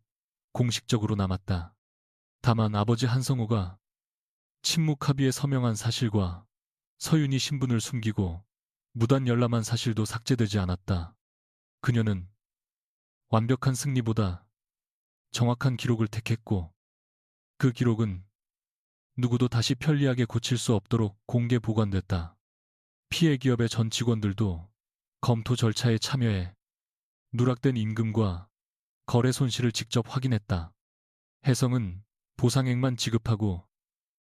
공식적으로 남았다. 다만 아버지 한성호가 침묵 합의에 서명한 사실과 서윤이 신분을 숨기고 무단 열람한 사실도 삭제되지 않았다. 그녀는 완벽한 승리보다 정확한 기록을 택했고 그 기록은 누구도 다시 편리하게 고칠 수 없도록 공개 보관됐다. 피해 기업의 전 직원들도 검토 절차에 참여해 누락된 임금과 거래 손실을 직접 확인했다. 해성은 보상액만 지급하고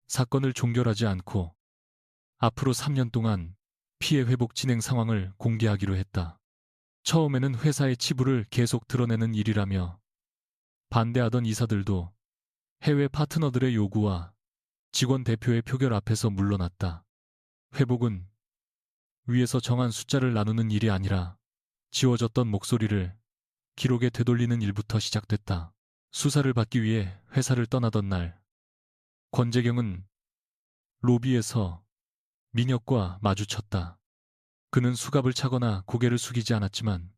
사건을 종결하지 않고 앞으로 3년 동안 피해 회복 진행 상황을 공개하기로 했다. 처음에는 회사의 치부를 계속 드러내는 일이라며 반대하던 이사들도 해외 파트너들의 요구와 직원 대표의 표결 앞에서 물러났다. 회복은 위에서 정한 숫자를 나누는 일이 아니라 지워졌던 목소리를 기록에 되돌리는 일부터 시작됐다. 수사를 받기 위해 회사를 떠나던 날, 권재경은 로비에서 민혁과 마주쳤다. 그는 수갑을 차거나 고개를 숙이지 않았지만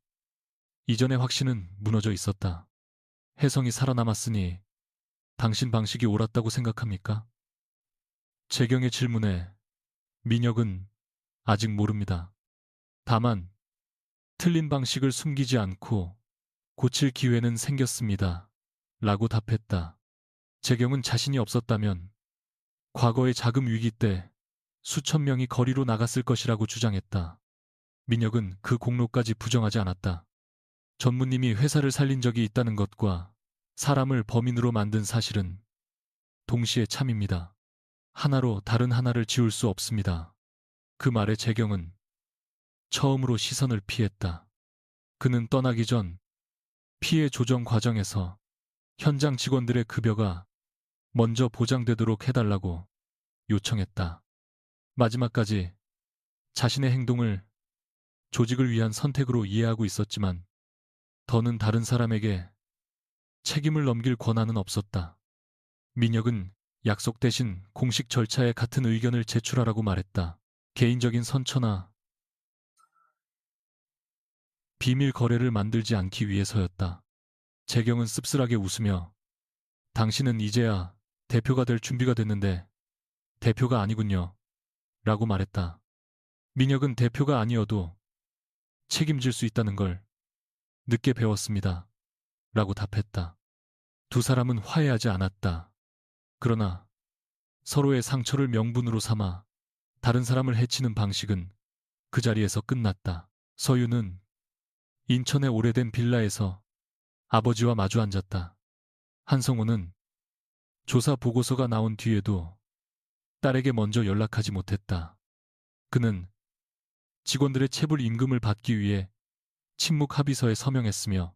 이전의 확신은 무너져 있었다. 혜성이 살아남았으니 당신 방식이 옳았다고 생각합니까? 재경의 질문에 민혁은 아직 모릅니다. 다만 틀린 방식을 숨기지 않고 고칠 기회는 생겼습니다. 라고 답했다. 재경은 자신이 없었다면 과거의 자금 위기 때 수천 명이 거리로 나갔을 것이라고 주장했다. 민혁은 그 공로까지 부정하지 않았다. 전무님이 회사를 살린 적이 있다는 것과 사람을 범인으로 만든 사실은 동시에 참입니다. 하나로 다른 하나를 지울 수 없습니다. 그 말에 재경은 처음으로 시선을 피했다. 그는 떠나기 전 피해 조정 과정에서 현장 직원들의 급여가 먼저 보장되도록 해달라고 요청했다. 마지막까지 자신의 행동을 조직을 위한 선택으로 이해하고 있었지만 더는 다른 사람에게 책임을 넘길 권한은 없었다. 민혁은 약속 대신 공식 절차에 같은 의견을 제출하라고 말했다. 개인적인 선처나 비밀 거래를 만들지 않기 위해서였다. 재경은 씁쓸하게 웃으며 당신은 이제야 대표가 될 준비가 됐는데 대표가 아니군요. 라고 말했다. 민혁은 대표가 아니어도 책임질 수 있다는 걸 늦게 배웠습니다. 라고 답했다. 두 사람은 화해하지 않았다. 그러나 서로의 상처를 명분으로 삼아 다른 사람을 해치는 방식은 그 자리에서 끝났다. 서유는 인천의 오래된 빌라에서 아버지와 마주 앉았다. 한성호는 조사 보고서가 나온 뒤에도 딸에게 먼저 연락하지 못했다. 그는 직원들의 체불 임금을 받기 위해 침묵 합의서에 서명했으며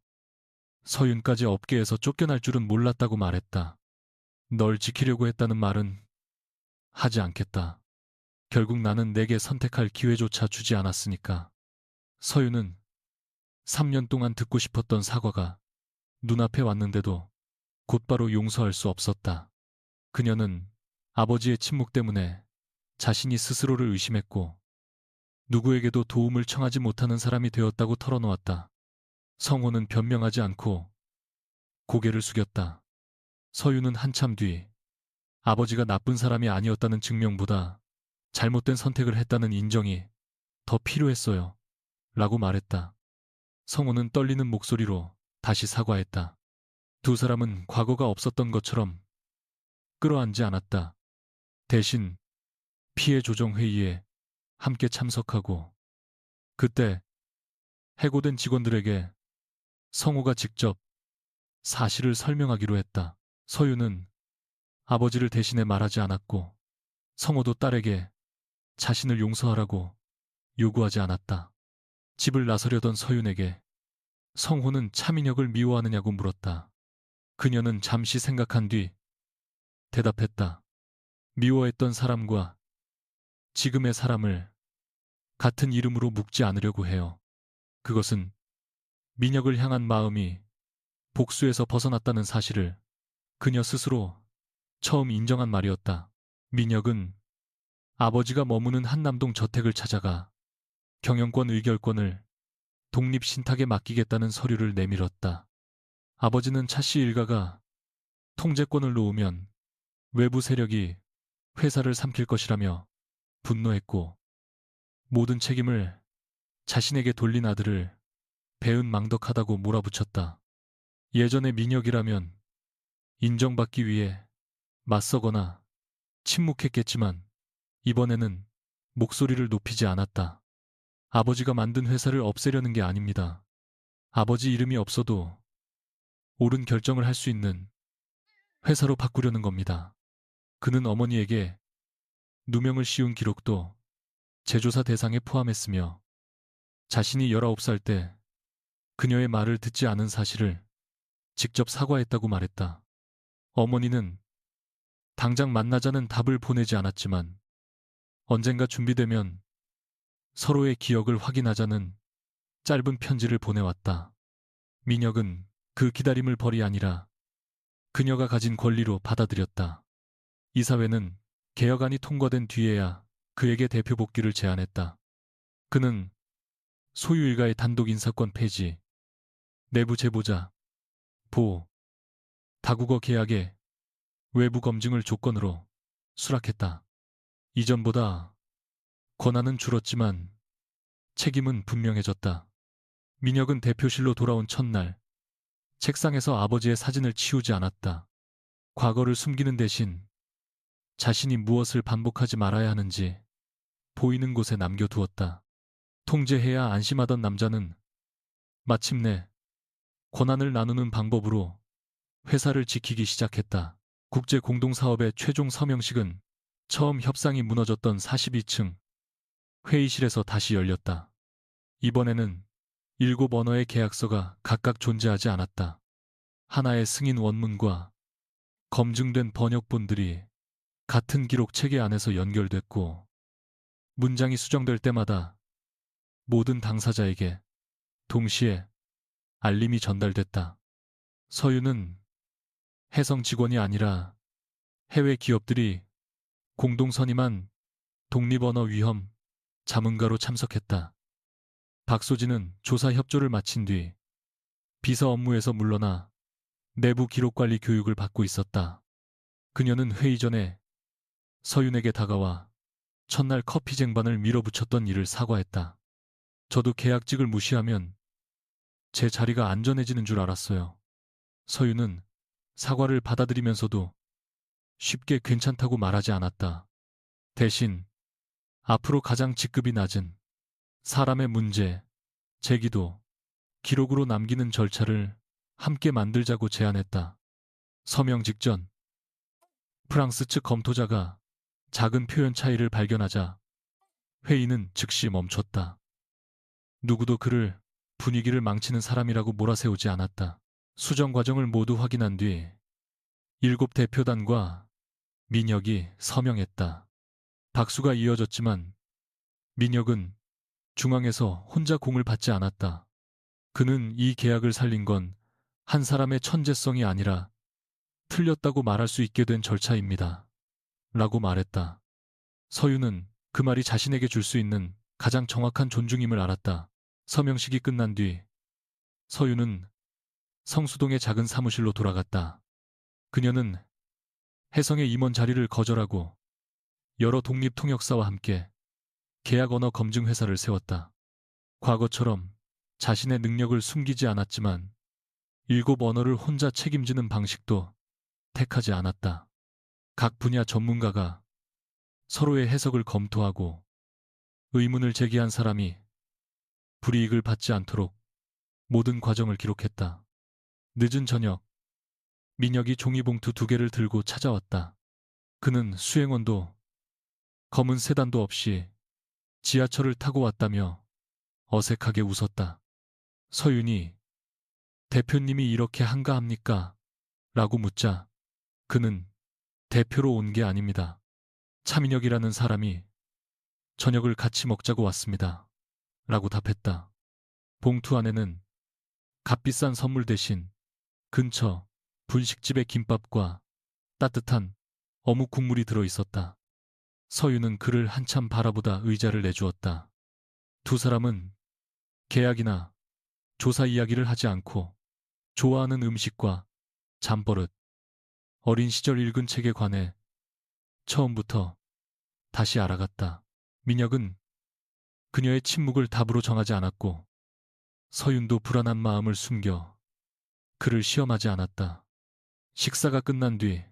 서윤까지 업계에서 쫓겨날 줄은 몰랐다고 말했다. 널 지키려고 했다는 말은 하지 않겠다. 결국 나는 내게 선택할 기회조차 주지 않았으니까. 서윤은 3년 동안 듣고 싶었던 사과가 눈앞에 왔는데도 곧바로 용서할 수 없었다. 그녀는 아버지의 침묵 때문에 자신이 스스로를 의심했고 누구에게도 도움을 청하지 못하는 사람이 되었다고 털어놓았다. 성호는 변명하지 않고 고개를 숙였다. 서유는 한참 뒤 아버지가 나쁜 사람이 아니었다는 증명보다 잘못된 선택을 했다는 인정이 더 필요했어요. 라고 말했다. 성호는 떨리는 목소리로 다시 사과했다. 두 사람은 과거가 없었던 것처럼 끌어안지 않았다. 대신 피해 조정 회의에 함께 참석하고 그때 해고된 직원들에게 성호가 직접 사실을 설명하기로 했다. 서유는 아버지를 대신해 말하지 않았고 성호도 딸에게 자신을 용서하라고 요구하지 않았다. 집을 나서려던 서윤에게 성호는 차민혁을 미워하느냐고 물었다. 그녀는 잠시 생각한 뒤 대답했다. 미워했던 사람과 지금의 사람을 같은 이름으로 묶지 않으려고 해요. 그것은 민혁을 향한 마음이 복수에서 벗어났다는 사실을 그녀 스스로 처음 인정한 말이었다. 민혁은 아버지가 머무는 한남동 저택을 찾아가 경영권 의결권을 독립신탁에 맡기겠다는 서류를 내밀었다. 아버지는 차씨 일가가 통제권을 놓으면 외부 세력이 회사를 삼킬 것이라며 분노했고 모든 책임을 자신에게 돌린 아들을 배은망덕하다고 몰아붙였다. 예전의 민혁이라면 인정받기 위해 맞서거나 침묵했겠지만 이번에는 목소리를 높이지 않았다. 아버지가 만든 회사를 없애려는 게 아닙니다. 아버지 이름이 없어도 옳은 결정을 할 수 있는 회사로 바꾸려는 겁니다. 그는 어머니에게 누명을 씌운 기록도 재조사 대상에 포함했으며 자신이 19살 때 그녀의 말을 듣지 않은 사실을 직접 사과했다고 말했다. 어머니는 당장 만나자는 답을 보내지 않았지만 언젠가 준비되면 서로의 기억을 확인하자는 짧은 편지를 보내왔다. 민혁은 그 기다림을 벌이 아니라 그녀가 가진 권리로 받아들였다. 이사회는 개혁안이 통과된 뒤에야 그에게 대표 복귀를 제안했다. 그는 소유 일가의 단독 인사권 폐지, 내부 제보자, 보호, 다국어 계약의 외부 검증을 조건으로 수락했다. 이전보다 권한은 줄었지만 책임은 분명해졌다. 민혁은 대표실로 돌아온 첫날 책상에서 아버지의 사진을 치우지 않았다. 과거를 숨기는 대신 자신이 무엇을 반복하지 말아야 하는지 보이는 곳에 남겨두었다. 통제해야 안심하던 남자는 마침내 권한을 나누는 방법으로 회사를 지키기 시작했다. 국제 공동사업의 최종 서명식은 처음 협상이 무너졌던 42층 회의실에서 다시 열렸다. 이번에는 7언어의 계약서가 각각 존재하지 않았다. 하나의 승인 원문과 검증된 번역본들이 같은 기록 체계 안에서 연결됐고 문장이 수정될 때마다 모든 당사자에게 동시에 알림이 전달됐다. 서유는 해성 직원이 아니라 해외 기업들이 공동 선임한 독립언어 위험 자문가로 참석했다. 박소진은 조사 협조를 마친 뒤 비서 업무에서 물러나 내부 기록관리 교육을 받고 있었다. 그녀는 회의 전에 서윤에게 다가와 첫날 커피 쟁반을 밀어붙였던 일을 사과했다. 저도 계약직을 무시하면 제 자리가 안전해지는 줄 알았어요. 서윤은 사과를 받아들이면서도 쉽게 괜찮다고 말하지 않았다. 대신 앞으로 가장 직급이 낮은 사람의 문제, 제기도 기록으로 남기는 절차를 함께 만들자고 제안했다. 서명 직전 프랑스 측 검토자가 작은 표현 차이를 발견하자 회의는 즉시 멈췄다. 누구도 그를 분위기를 망치는 사람이라고 몰아세우지 않았다. 수정 과정을 모두 확인한 뒤 7대표단과 민혁이 서명했다. 박수가 이어졌지만 민혁은 중앙에서 혼자 공을 받지 않았다. 그는 이 계약을 살린 건 한 사람의 천재성이 아니라 틀렸다고 말할 수 있게 된 절차입니다. 라고 말했다. 서유는 그 말이 자신에게 줄 수 있는 가장 정확한 존중임을 알았다. 서명식이 끝난 뒤 서유는 성수동의 작은 사무실로 돌아갔다. 그녀는 해성의 임원 자리를 거절하고 여러 독립 통역사와 함께 계약 언어 검증 회사를 세웠다. 과거처럼 자신의 능력을 숨기지 않았지만 7언어를 혼자 책임지는 방식도 택하지 않았다. 각 분야 전문가가 서로의 해석을 검토하고 의문을 제기한 사람이 불이익을 받지 않도록 모든 과정을 기록했다. 늦은 저녁, 민혁이 종이봉투 2개를 들고 찾아왔다. 그는 수행원도 검은 세단도 없이 지하철을 타고 왔다며 어색하게 웃었다. 서윤이 대표님이 이렇게 한가합니까? 라고 묻자 그는 대표로 온 게 아닙니다. 차민혁이라는 사람이 저녁을 같이 먹자고 왔습니다. 라고 답했다. 봉투 안에는 값비싼 선물 대신 근처 분식집의 김밥과 따뜻한 어묵 국물이 들어 있었다. 서유는 그를 한참 바라보다 의자를 내주었다. 두 사람은 계약이나 조사 이야기를 하지 않고 좋아하는 음식과 잠버릇, 어린 시절 읽은 책에 관해 처음부터 다시 알아갔다. 민혁은 그녀의 침묵을 답으로 정하지 않았고 서윤도 불안한 마음을 숨겨 그를 시험하지 않았다. 식사가 끝난 뒤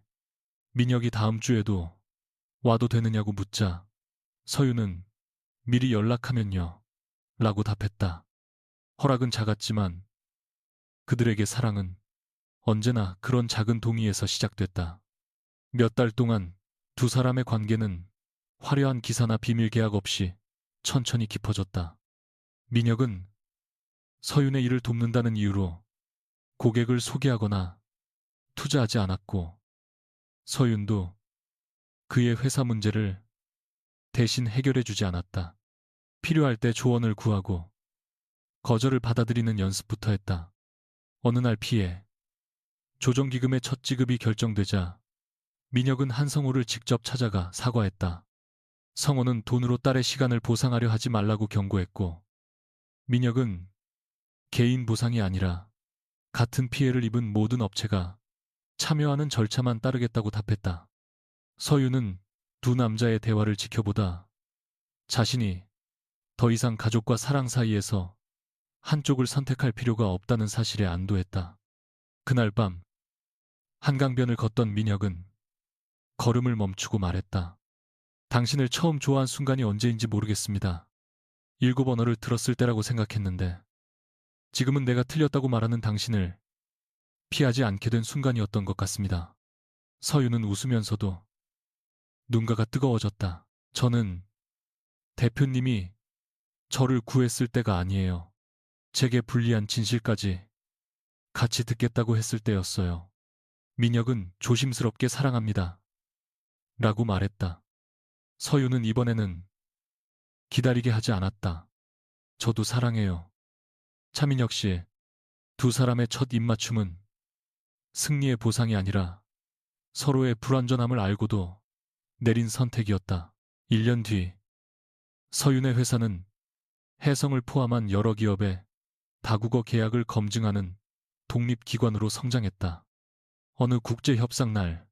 민혁이 다음 주에도 와도 되느냐고 묻자 서윤은 미리 연락하면요 라고 답했다. 허락은 작았지만 그들에게 사랑은 언제나 그런 작은 동의에서 시작됐다. 몇 달 동안 두 사람의 관계는 화려한 기사나 비밀 계약 없이 천천히 깊어졌다. 민혁은 서윤의 일을 돕는다는 이유로 고객을 소개하거나 투자하지 않았고, 서윤도 그의 회사 문제를 대신 해결해 주지 않았다. 필요할 때 조언을 구하고 거절을 받아들이는 연습부터 했다. 어느 날 피해 조정기금의 첫 지급이 결정되자 민혁은 한성호를 직접 찾아가 사과했다. 성호는 돈으로 딸의 시간을 보상하려 하지 말라고 경고했고, 민혁은 개인 보상이 아니라 같은 피해를 입은 모든 업체가 참여하는 절차만 따르겠다고 답했다. 서유는 두 남자의 대화를 지켜보다 자신이 더 이상 가족과 사랑 사이에서 한쪽을 선택할 필요가 없다는 사실에 안도했다. 그날 밤 한강변을 걷던 민혁은 걸음을 멈추고 말했다. 당신을 처음 좋아한 순간이 언제인지 모르겠습니다. 7언어를 들었을 때라고 생각했는데 지금은 내가 틀렸다고 말하는 당신을 피하지 않게 된 순간이었던 것 같습니다. 서유는 웃으면서도 눈가가 뜨거워졌다. 저는 대표님이 저를 구했을 때가 아니에요. 제게 불리한 진실까지 같이 듣겠다고 했을 때였어요. 민혁은 조심스럽게 사랑합니다. 라고 말했다. 서유는 이번에는 기다리게 하지 않았다. 저도 사랑해요. 차민혁 씨, 두 사람의 첫 입맞춤은 승리의 보상이 아니라 서로의 불완전함을 알고도 내린 선택이었다. 1년 뒤 서윤의 회사는 해성을 포함한 여러 기업의 다국어 계약을 검증하는 독립기관으로 성장했다. 어느 국제협상 날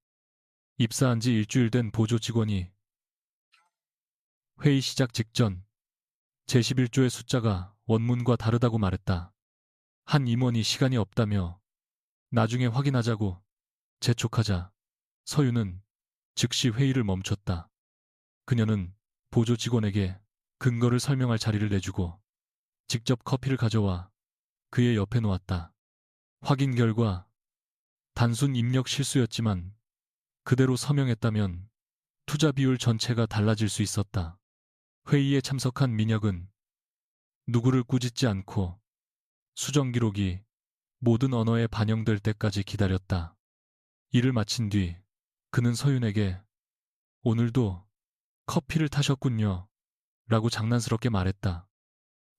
입사한 지 일주일 된 보조 직원이 회의 시작 직전 제11조의 숫자가 원문과 다르다고 말했다. 한 임원이 시간이 없다며 나중에 확인하자고 재촉하자 서윤은 즉시 회의를 멈췄다. 그녀는 보조 직원에게 근거를 설명할 자리를 내주고 직접 커피를 가져와 그의 옆에 놓았다. 확인 결과 단순 입력 실수였지만 그대로 서명했다면 투자 비율 전체가 달라질 수 있었다. 회의에 참석한 민혁은 누구를 꾸짖지 않고 수정 기록이 모든 언어에 반영될 때까지 기다렸다. 일을 마친 뒤 그는 서윤에게 오늘도 커피를 타셨군요. 라고 장난스럽게 말했다.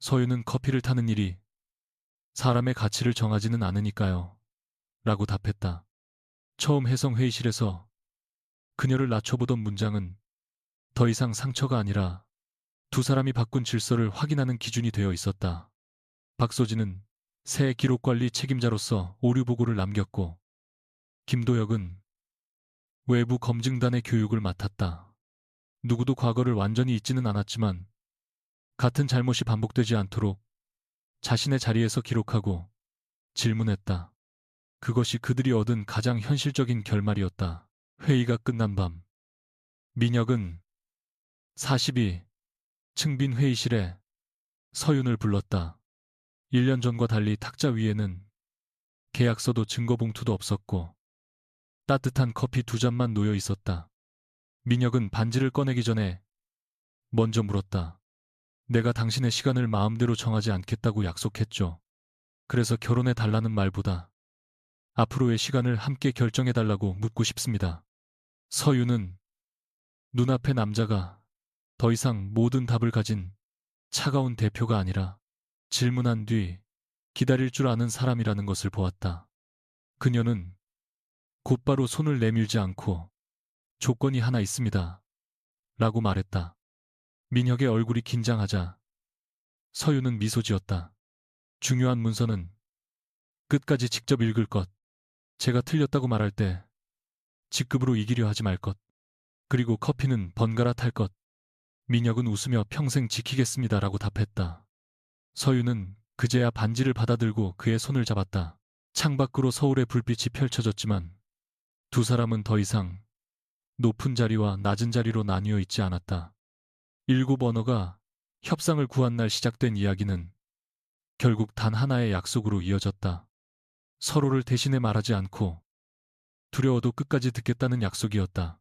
서윤은 커피를 타는 일이 사람의 가치를 정하지는 않으니까요. 라고 답했다. 처음 해성 회의실에서 그녀를 낮춰보던 문장은 더 이상 상처가 아니라 두 사람이 바꾼 질서를 확인하는 기준이 되어 있었다. 박소진은 새 기록관리 책임자로서 오류 보고를 남겼고, 김도혁은 외부 검증단의 교육을 맡았다. 누구도 과거를 완전히 잊지는 않았지만 같은 잘못이 반복되지 않도록 자신의 자리에서 기록하고 질문했다. 그것이 그들이 얻은 가장 현실적인 결말이었다. 회의가 끝난 밤 민혁은 42층 빈 회의실에 서윤을 불렀다. 1년 전과 달리 탁자 위에는 계약서도 증거봉투도 없었고 따뜻한 커피 두 잔만 놓여 있었다. 민혁은 반지를 꺼내기 전에 먼저 물었다. 내가 당신의 시간을 마음대로 정하지 않겠다고 약속했죠. 그래서 결혼해 달라는 말보다 앞으로의 시간을 함께 결정해 달라고 묻고 싶습니다. 서윤은 눈앞의 남자가 더 이상 모든 답을 가진 차가운 대표가 아니라 질문한 뒤 기다릴 줄 아는 사람이라는 것을 보았다. 그녀는 곧바로 손을 내밀지 않고 조건이 하나 있습니다. 라고 말했다. 민혁의 얼굴이 긴장하자 서윤은 미소 지었다. 중요한 문서는 끝까지 직접 읽을 것. 제가 틀렸다고 말할 때 직급으로 이기려 하지 말 것. 그리고 커피는 번갈아 탈 것. 민혁은 웃으며 평생 지키겠습니다라고 답했다. 서윤은 그제야 반지를 받아들고 그의 손을 잡았다. 창밖으로 서울의 불빛이 펼쳐졌지만 두 사람은 더 이상 높은 자리와 낮은 자리로 나뉘어 있지 않았다. 7언어가 협상을 구한 날 시작된 이야기는 결국 단 하나의 약속으로 이어졌다. 서로를 대신해 말하지 않고 두려워도 끝까지 듣겠다는 약속이었다.